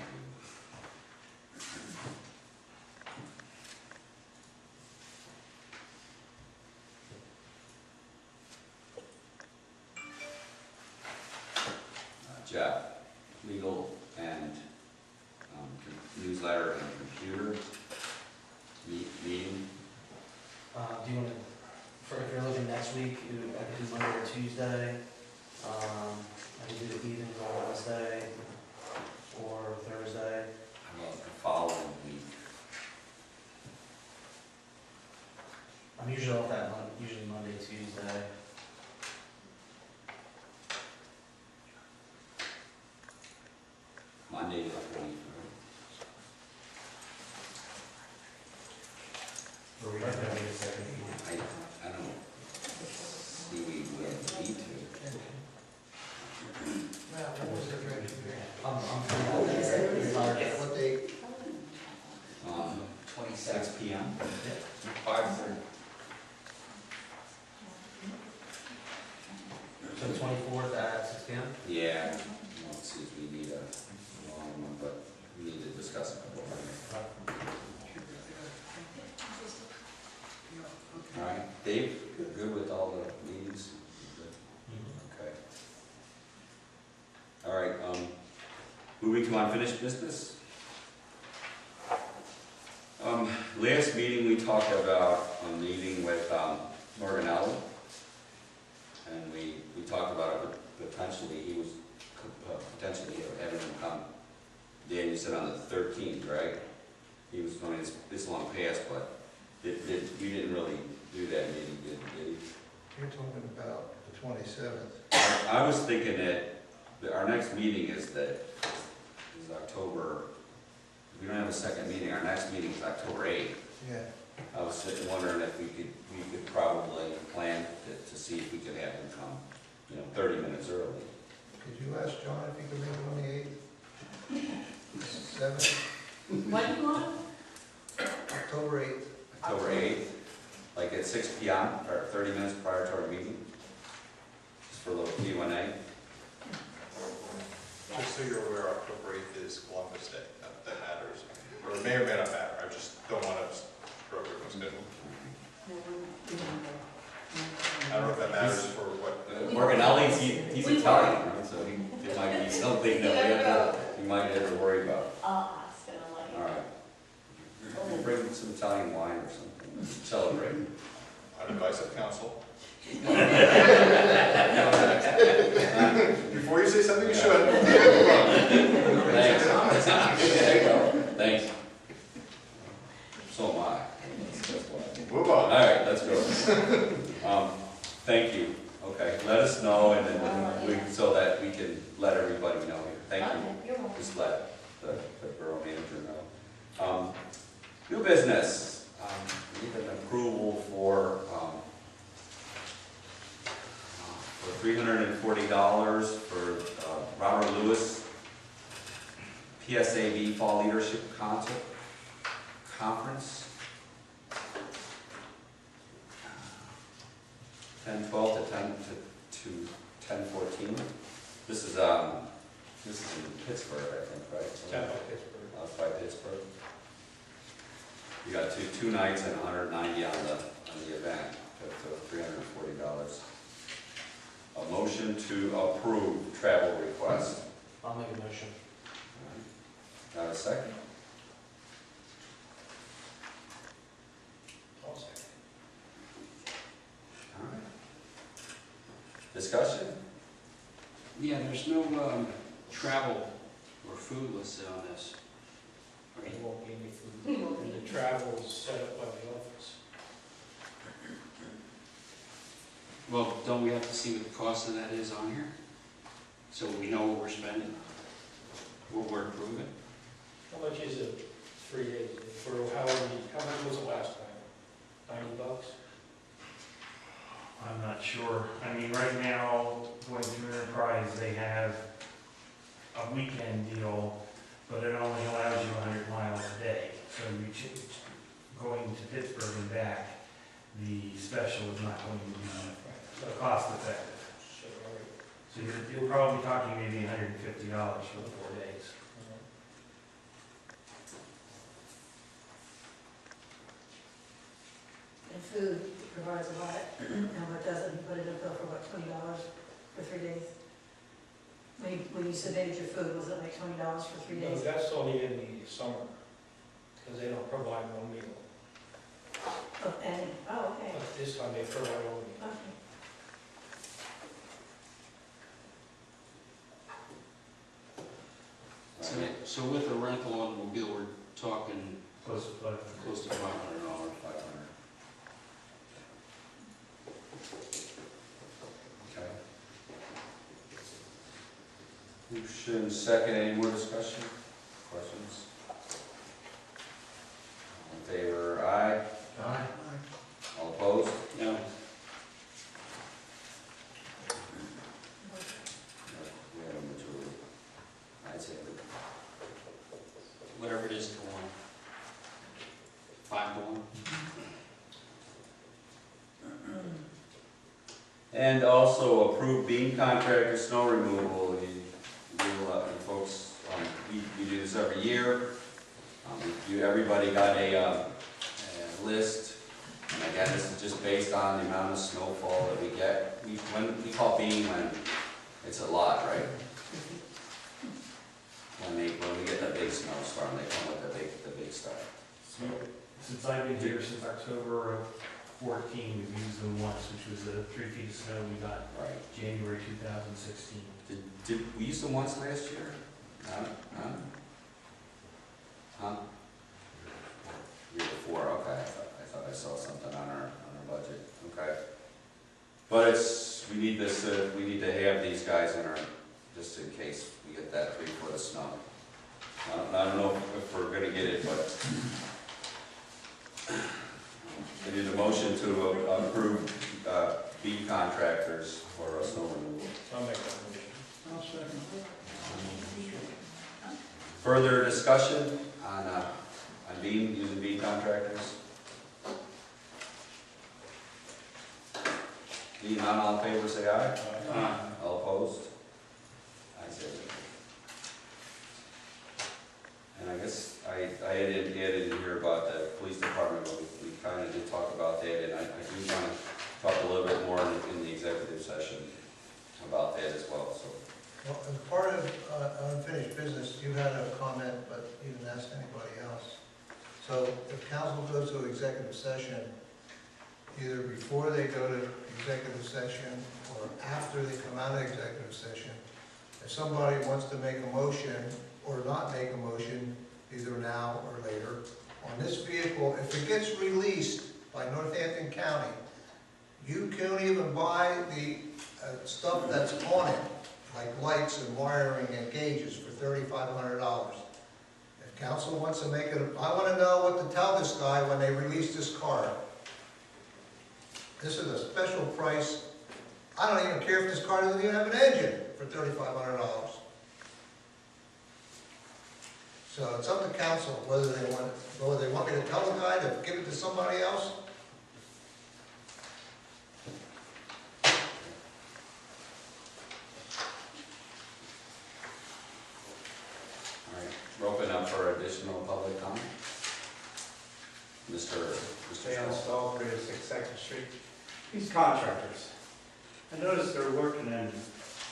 Jeff, legal and newsletter and computer meeting. Do you want to, if you're looking next week, I could do Monday or Tuesday. I could do the evenings on Wednesday or Thursday. How about the following week? I'm usually off that usually Monday, Tuesday. Monday the 23rd. Or we have to make a second meeting. I don't see we need to. Matt, what was the direction here? I'm free that day. It's our day. What date? 6 p.m. 5:30. So the 24th at 6 p.m.? Yeah. Well, it seems we need a long one, but we need to discuss a couple of things. All right, Dave, you're good with all the meetings? Good? Okay. All right, moving to unfinished business. Last meeting, we talked about a meeting with Morganelli, and we talked about it potentially, he was potentially having him come. Dan, you said on the 13th, right? He was going this long past, but you didn't really do that meeting, did you? You're talking about the 27th. I was thinking that our next meeting is October. We don't have a second meeting. Our next meeting is October 8th. Yeah. I was sitting wondering if we could probably plan to see if we could have him come, 30 minutes early. Could you ask John if he could make it on the 8th? 7th? When do you want? October 8th. October 8th, like at 6 p.m. or 30 minutes prior to our meeting, just for a little Q&A. Just so you're aware, October 8th is Columbus Day. That matters. Or it may or may not matter. I just don't want to screw up your schedule. I don't know if that matters for what. Morganelli's, he's Italian, right? So it might be something that we might have to worry about. All right. We'll bring some Italian wine or something, celebrate. On advice of counsel. Before you say something, you should. Thanks. There you go. Thanks. So am I. Move All on. right, let's go. Thank you. Okay, let us know, and then so that we can let everybody know here. Thank you. Just let the borough manager know. New business. We need an approval for $340 for Robert Lewis PSAB Fall Leadership Conference. 10/12 to 10/14. This is in Pittsburgh, I think, right? Tampa, Pittsburgh. By Pittsburgh. You got two nights and 190 on the event, so $340. A motion to approve travel request. I'll make a motion. Got a second? I'll second. All right. Discussion? Yeah, there's no travel or food listed on this. There won't be any food, and the travel is set up by the office. Well, don't we have to see what the cost of that is on here? So we know what we're spending, what we're approving? How much is it, 3 days, for how much was it last time? $90? I'm not sure. I mean, right now, going through Enterprise, they have a weekend deal, but it only allows you 100 miles a day. So going to Pittsburgh and back, the special is not going to be cost effective. So, all right. So you're probably talking maybe $150 for the 4 days. And food provides a lot, and what doesn't, you put it in a bill for what, $20 for 3 days? When you submitted your food, was it like $20 for 3 No, days? that's only in the summer, because they don't provide one meal. Oh, okay. But this time they provide one meal. Okay. So with the rental automobile, we're talking Close to close to $500. 500. Okay. Motion second, any more discussion? Questions? All in favor, aye. Aye. All opposed? No, We have a majority. I'd say that. whatever it is to 1. 5 to 1. And also approve beam contractor snow removal. You folks, we do this every year. Everybody got a list. And again, this is just based on the amount of snowfall that we get. We call beam when it's a lot, right? When we get the big snowstorm, they come with the big stuff. Since I've been here since October of 14, we've used them once, which was the 3 feet of snow we got Right. January 2016. Did we use them once last year? Huh? Year before, okay. I thought I saw something on our budget. Okay. But we need to have these guys in our, just in case we get that 3 foot of snow. I don't know if we're gonna get it, but we need a motion to approve beam contractors for snow removal. I'll make that motion. Further discussion on using beam contractors? Being none, all in favor, say aye. Aye. All opposed? Ayes have it. And I guess I added in here about the police department, but we kind of did talk about that, and I do want to talk a little bit more in the executive session about that as well, so. Well, as part of unfinished business, you had a comment, but you didn't ask anybody else. So if council goes to executive session, either before they go to executive session or after they come out of executive session, if somebody wants to make a motion or not make a motion, either now or later, on this vehicle, if it gets released by Northampton County, you can't even buy the stuff that's on it, like lights and wiring and gauges for $3,500. If council wants to make it, I want to know what to tell this guy when they release this car. This is a special price. I don't even care if this car doesn't even have an engine for $3,500. So it's up to council whether they want me to tell the guy to give it to somebody else. up for additional public comment? Mr. Leon Stahl. Stahl, 306 Second Street. These contractors, I noticed they're working in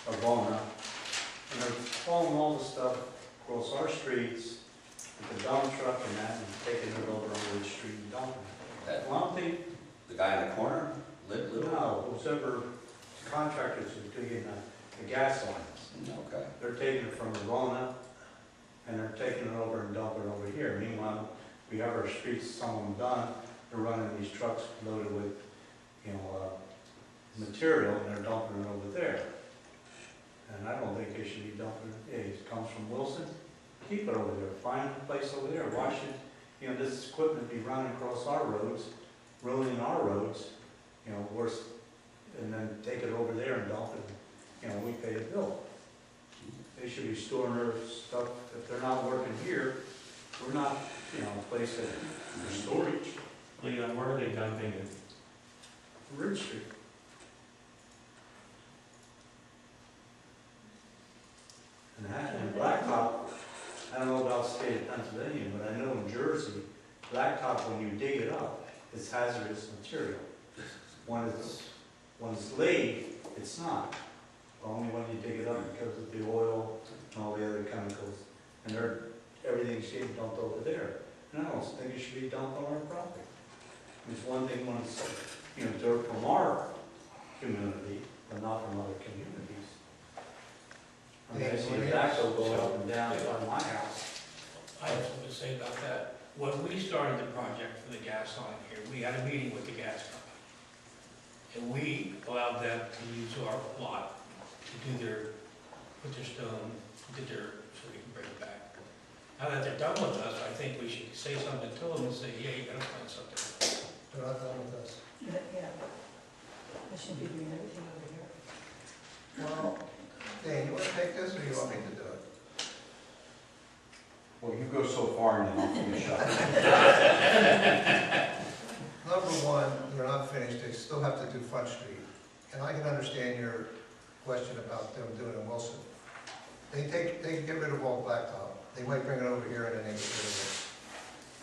Avona, and they're hauling all the stuff across our streets with the dump truck and that, and taking it over on Wood Street and dumping it. That- Well, I'm thinking, The guy in the corner, Little? no, whoever contractors are digging the gas lines, Okay. they're taking it from Avona, and they're taking it over and dumping it over here. Meanwhile, we have our streets, some of them done, they're running these trucks loaded with, material, and they're dumping it over there. And I don't think they should be dumping it, it comes from Wilson, keep it over there, find a place over there, why should, this equipment be running across our roads, ruining our roads, worse, and then take it over there and dump it, we pay the bill. They should be storing their stuff, if they're not working here, we're not, a place that, for storage, Leon, where are they dumping it? Ridge Street. And blacktop, I don't know about the state of Pennsylvania, but I know in Jersey, blacktop, when you dig it up, it's hazardous material. When it's laid, it's not. Only when you dig it up because of the oil and all the other chemicals. And everything's getting dumped over there. And I don't think it should be dumped on our property. It's one thing when it's, dirt from our community, but not from other communities. I mean, I see the backhoe go up and down by my house. I have something to say about that. When we started the project for the gas line here, we had a meeting with the gas company. And we allowed them to use our lot to put their stone, did their, so we can bring it back. Now that they're done with us, I think we should say something to them and say, yeah, you gotta find something. They're not done with us. But, yeah, I should be doing everything over here. Well, Dan, you want to take this, or you want me to do it? Well, you go so far and then I'll finish up. Number one, they're not finished, they still have to do Front Street. And I can understand your question about them doing in Wilson. They can get rid of all blacktop. They might bring it over here and then they get rid of it.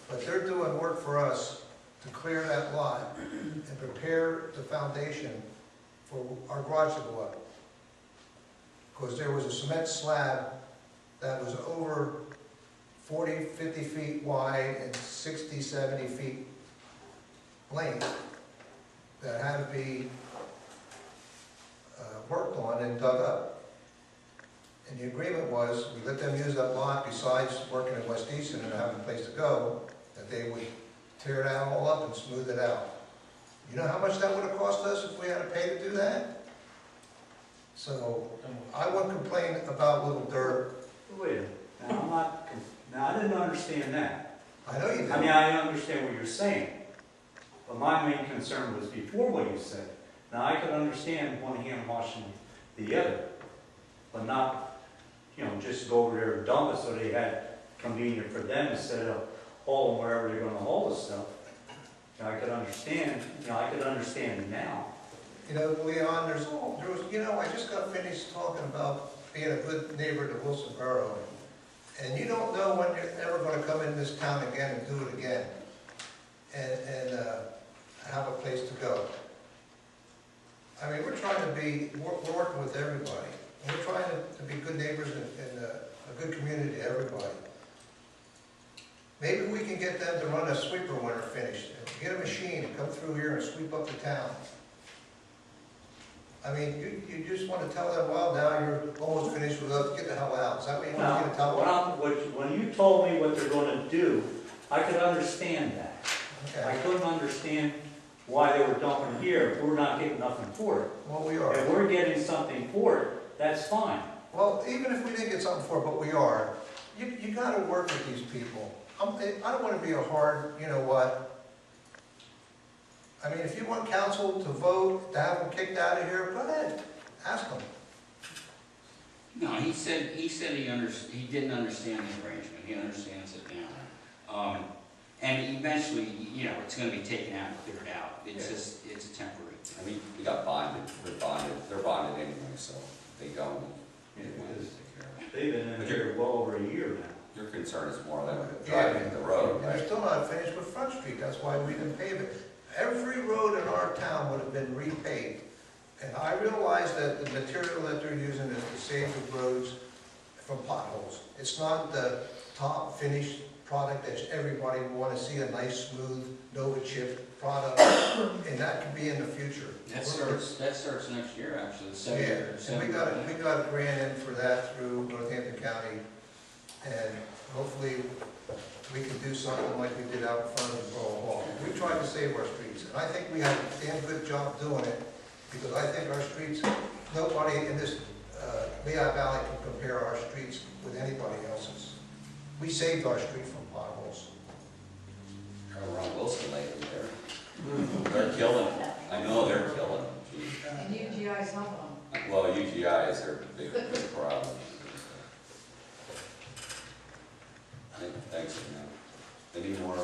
But they're doing work for us to clear that lot and prepare the foundation for our garage to go up. Because there was a cement slab that was over 40, 50 feet wide and 60, 70 feet length that had to be worked on and dug up. And the agreement was, we let them use that lot besides working in West Easton and having a place to go, that they would tear it all up and smooth it out. You know how much that would have cost us if we had to pay to do that? So, I wouldn't complain about little dirt. Wait a minute, now I didn't understand that. I know you did. I mean, I understand what you're saying, but my main concern was before what you said. Now, I could understand one hand washing the other, but not, just go over there and dump it so they had convenient for them instead of hauling wherever they're gonna haul the stuff. I could understand, I could understand it now. Leon, there was, I just got finished talking about being a good neighbor to Wilson Borough. And you don't know when you're ever gonna come in this town again and do it again. And have a place to go. I mean, we're trying to we're working with everybody. And we're trying to be good neighbors and a good community to everybody. Maybe we can get them to run a sweeper when they're finished. Get a machine and come through here and sweep up the town. I mean, you just want to tell them, well, now you're almost finished with us, get the hell out. Is that what you want me to tell them? When you told me what they're gonna do, I could understand that. I Okay, couldn't understand why they were dumping here if we're not getting nothing for it. well, we are. If we're getting something for it, that's fine. Well, even if we didn't get something for it, but we are, you gotta work with these people. I don't wanna be a hard, you know what? I mean, if you want council to vote, to have them kicked out of here, go ahead, ask them. No, he said he didn't understand the arrangement, he understands it now. And eventually, it's gonna be taken out and cleared out, it's a temporary. I mean, we got bonded, they're bonded anyway, so they go and they want to take care of it. They've been in here well over a year now. Your concern is more than driving the road, And we're right? still not finished with Front Street, that's why we didn't pave it. Every road in our town would have been repaved. And I realize that the material that they're using is to save the roads from potholes. It's not the top finished product that everybody would want to see, a nice, smooth, Nova chip product, and that could be in the future. That starts next year, actually, the Yeah, and we got a grant in for that through Northampton County, and hopefully we can do something like we did out in front of the Borough Hall. We tried to save our streets, and I think we have a damn good job doing it, because I think our streets, nobody in this Lehigh Valley can compare our streets with anybody else's. We saved our street from potholes. Ron Wilson lately, they're killing it. I know they're killing it. Gee. And UGI is not on. Well, UGI is their big problem. Thanks, man. Any more,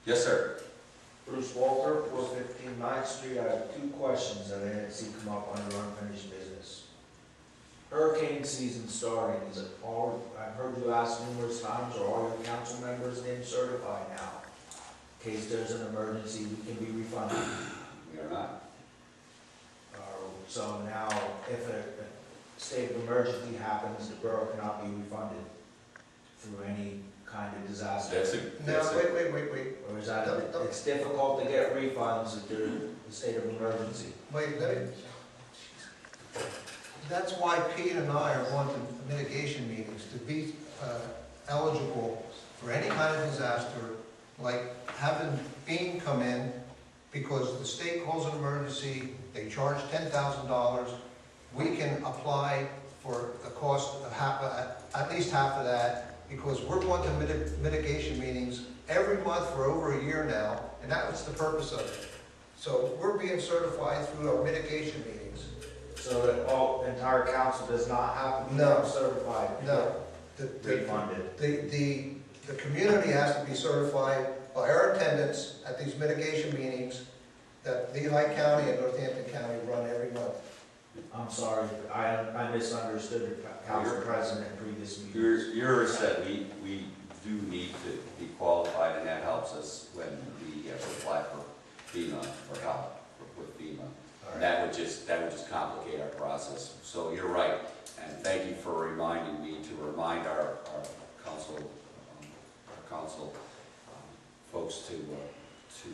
yes, sir. Bruce Walter, 415 9th Street. I have two questions that I didn't see come up under unfinished business. Hurricane season starting, is it all, I've heard you ask numerous times, are all your council members named certified now? In case there's an emergency, we can be refunded. We are not. So now, if a state of emergency happens, the borough cannot be refunded through any kind of disaster. That's Now, wait. Or is that, No. it's difficult to get refunds if there's a state of emergency? Wait, that's why Pete and I are going to mitigation meetings, to be eligible for any kind of disaster, like having Bean come in, because the state calls an emergency, they charge $10,000, we can apply for the cost of at least half of that, because we're going to mitigation meetings every month for over a year now, and that was the purpose of it. So we're being certified through our mitigation meetings. So that all, entire council does not have to be No. certified? No. Refunded? The community has to be certified by our attendance at these mitigation meetings that Lehigh County and Northampton County run every month. I'm sorry, I misunderstood the council president in previous meetings. Yours said we do need to be qualified, and that helps us when we apply for FEMA, for help with FEMA. And that would just complicate our process. So you're right, and thank you for reminding me to remind our council folks to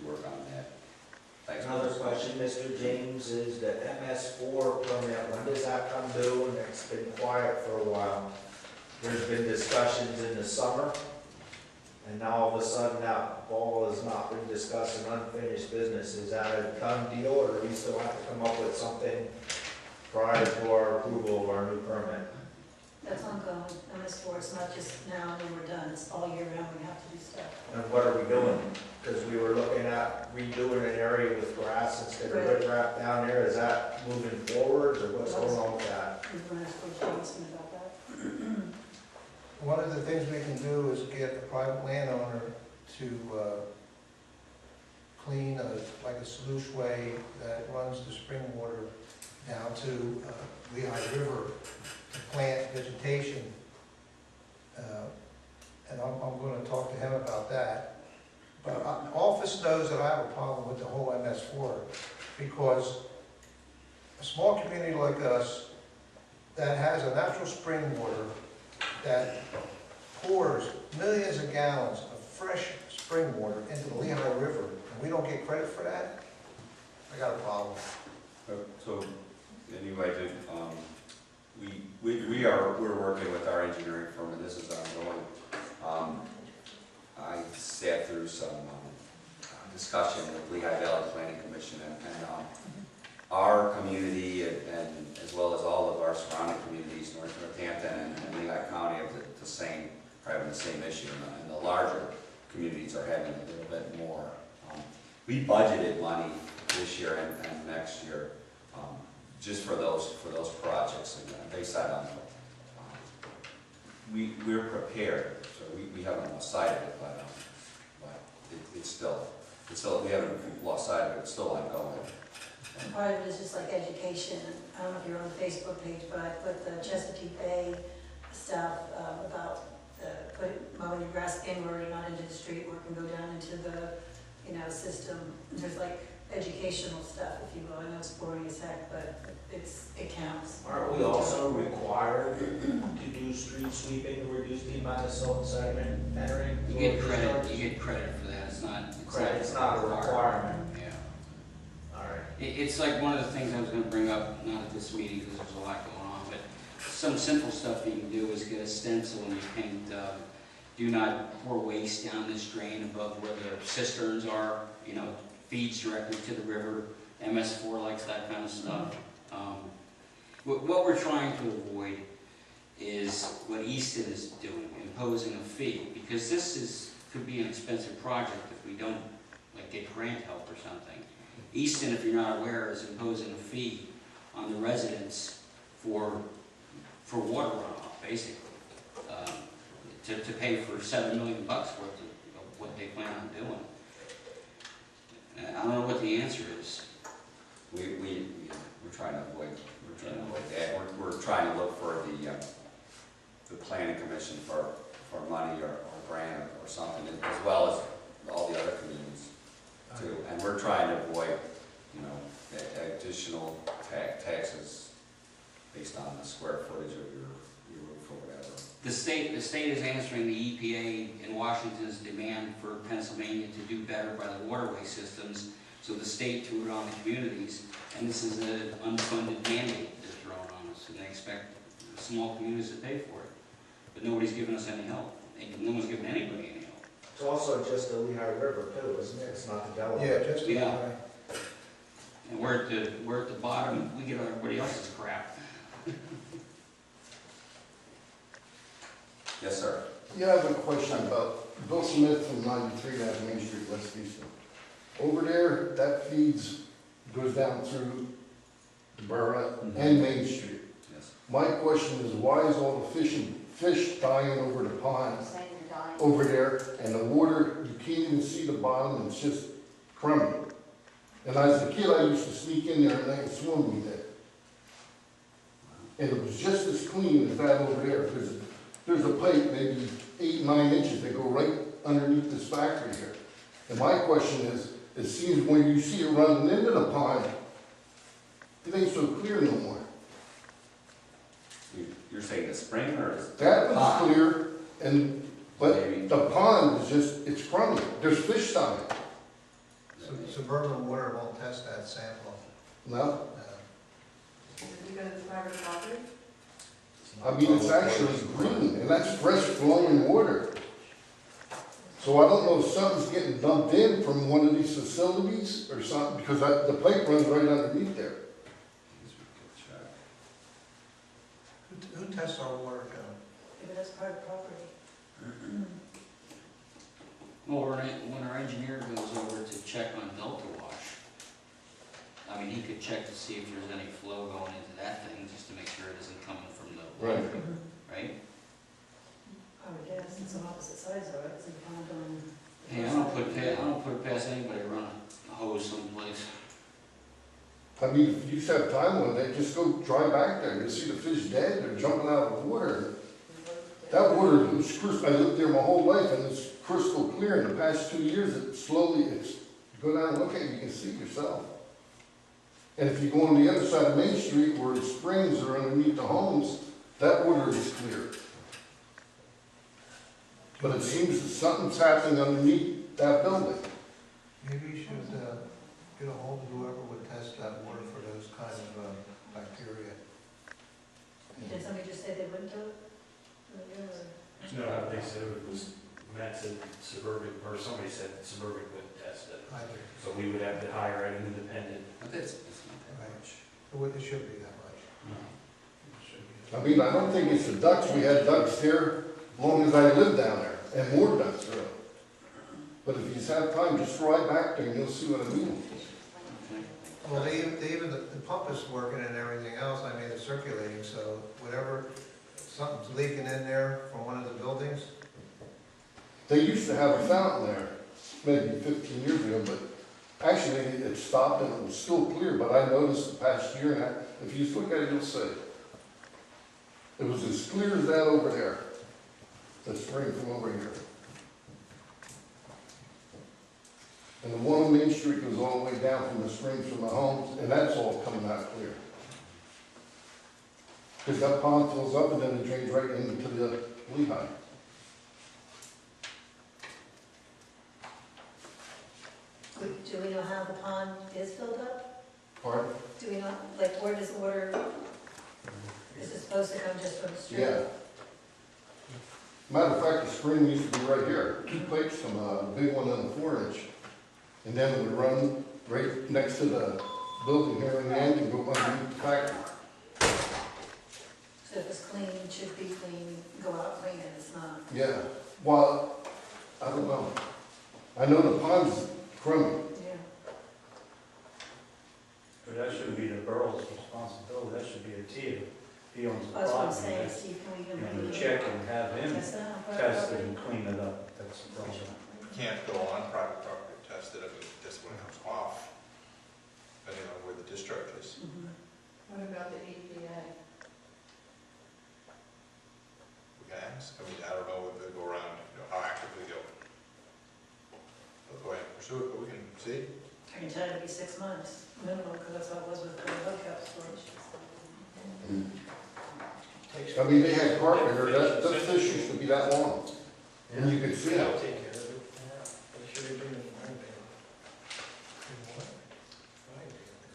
work on that. Thanks. Another question, Mr. James, is the MS4 permit, when does that come due? And it's been quiet for a while. There's been discussions in the summer, and now all of a sudden that ball has not been discussed in unfinished business. Is that a done deal, or do we still have to come up with something prior to our approval of our new permit? That's ongoing, MS4, it's not just now and then we're done, it's all year round, we have to do stuff. And what are we doing? Because we were looking at redoing an area with grass instead of Right. riprap down there. Is that moving forward, or what's going on with that? We want to ask Jason about that. One of the things we can do is get a private landowner to clean like a sluice way that runs the spring water down to Lehigh River to plant vegetation. And I'm going to talk to him about that. But office knows that I have a problem with the whole MS4, because a small community like us that has a natural spring water that pours millions of gallons of fresh spring water into the Lehigh River, and we don't get credit for that, I got a problem. So, anyway, we're working with our engineering firm, and this is ongoing. I sat through some discussion with Lehigh Valley Planning Commission, and our community, and as well as all of our surrounding communities, Northampton and Lehigh County, are having the same issue, and the larger communities are having a little bit more. We budgeted money this year and next year just for those projects, and they said we're prepared, so we haven't lost sight of it, but it's still we haven't lost sight of it. It's still ongoing. And part of it is just like education. I don't know if you're on the Facebook page, but I put the Chesapeake Bay stuff about mowing your grass inward, not into the street, or it can go down into the, system. There's like educational stuff, if you will. I know it's boring as heck, but it counts. Aren't we also required to do street sweeping to reduce the amount of silt and sediment entering? You get credit for that, It's not a requirement. Yeah. All right. It's like one of the things I was gonna bring up, not at this meeting, because there's a lot going on, but some simple stuff you can do is get a stencil and you paint, do not pour waste down this drain above where the cisterns are, feeds directly to the river. MS4 likes that kind of stuff. What we're trying to avoid is what Easton is doing, imposing a fee, because this could be an expensive project if we don't get grant help or something. Easton, if you're not aware, is imposing a fee on the residents for water runoff, basically, to pay for $7 million worth of what they plan on doing. I don't know what the answer is. We're trying to avoid that. We're trying to look for the planning commission for money or grant or something, as well as all the other communities too. And we're trying to avoid, additional taxes based on the square footage of your roof or whatever. The state is answering the EPA in Washington's demand for Pennsylvania to do better by the waterway systems, so the state threw it on the communities, and this is an unfunded mandate that's thrown on us, and they expect small communities to pay for it. But nobody's giving us any help. No one's giving anybody any help. It's also just the Lehigh River too, isn't it? It's not the Delaware. Yeah, just. Yeah. And we're at the bottom, we get everybody else's crap. Yes, sir. Yeah, I have a question about Bill Smith from 93 down Main Street, West Easton. Over there, that goes down through the borough and Main Street. Yes. My question is, why is all the fish dying over the pond over there, and the water, you can't even see the bottom, it's just crummy. And as a kid, I used to sneak in there and I swim with it. And it was just as clean as that over there, because there's a pipe maybe 8, 9 inches that go right underneath this factory here. And my question is, it seems when you see it running into the pond, it ain't so clear no more. You're saying the spring or is That was pond? clear, but Maybe. the pond is just, it's crummy. There's fish dying. Suburban water won't test that sample. No? Is it because it's private property? I mean, it's actually green, and that's fresh flowing water. So I don't know if something's getting dumped in from one of these facilities or something, because the pipe runs right underneath there. Who tests our water, John? Maybe that's private property. Well, when our engineer goes over to check on Delta Wash, I mean, he could check to see if there's any flow going into that thing, just to make sure it isn't coming from the Right. laundry, right? I would guess, it's on opposite sides of it, it's in the pond on. Hey, I don't put it past anybody to run a hose someplace. I mean, if you just have time one day, just go drive back there, you'll see the fish dead, they're jumping out of the water. That water was crystal, I lived there my whole life, and it's crystal clear. In the past 2 years, it's go down and look at it, you can see it yourself. And if you go on the other side of Main Street, where the springs are underneath the homes, that water is clear. But it seems that something's happening underneath that building. Maybe you should get a hold of whoever would test that water for those kinds of bacteria. Did somebody just say they wouldn't do it? No, they said it was, Matt said Suburban, or somebody said Suburban couldn't test it. I do. So we would have to hire an independent. But it's not that much. It shouldn't be that much. No. It should be. I mean, I don't think it's the ducks, we had ducks here as long as I lived down there, and more ducks, really. But if you just have time, just ride back there and you'll see what I mean. Well, even the pump is working and everything else, I mean, it's circulating, so whatever, something's leaking in there from one of the buildings. They used to have a fountain there, maybe 15 years ago, but actually it stopped and it was still clear, but I noticed the past year and a half, if you just look at it, you'll see. It was as clear as that over there. the spring from over here. And the one on Main Street goes all the way down from the springs from the homes, and that's all coming out clear. Because that pond fills up and then it drains right into the Lehigh. Do we know how the pond is filled up? Pardon? Do we know, like, where does the water, is it supposed to come just from the street? Yeah. Matter of fact, the spring used to be right here. Two pipes come out, a big one and a 4-inch. And then it would run right next to the building here in the end and go underneath the factory. So if it's clean, it should be clean, go out clean, and it's not. Yeah, well, I don't know. I know the pond's crummy. Yeah. But that shouldn't be the borough's responsibility, that should be a T. He owns the That's what I'm property. saying, Steve, can we You even? know, check and have him Test that on private test it property? and clean it up, that's the problem. You can't go on private property and test it, I mean, just when it comes off, depending on where the discharge is. Mhm. What about the EPA? We can ask, I mean, I don't know if they go around, you know, how actively they'll go ahead and pursue it, but we can see. I can tell you it'll be 6 months minimum, because that's how it was with the hook cap storage. I mean, they had carpenter, that fish used to be that long. And you could see Yeah, I'll it. take care of it. They should have been in the frying pan.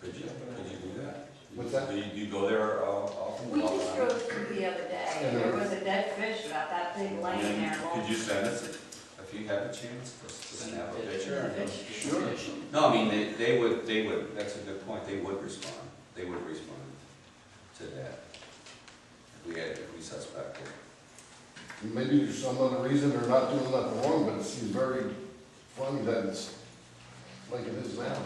Could you do that? What's that? Do you go there often? We just drove through the other day, and there was a dead fish about that big laying there. Could you send us, if you have a chance, to snap a picture? Sure. No, I mean, they would, that's a good point, they would respond to that. If we suspect it. Maybe there's some other reason they're not doing nothing wrong, but it seems very funny that it's like it is now.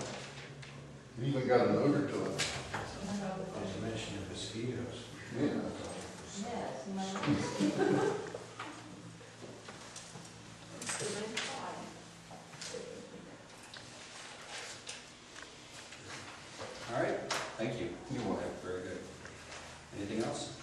It even got an odor to it. You mentioned the mosquitoes. Yeah. Yes. All right, thank you. You want it. Very good. Anything else?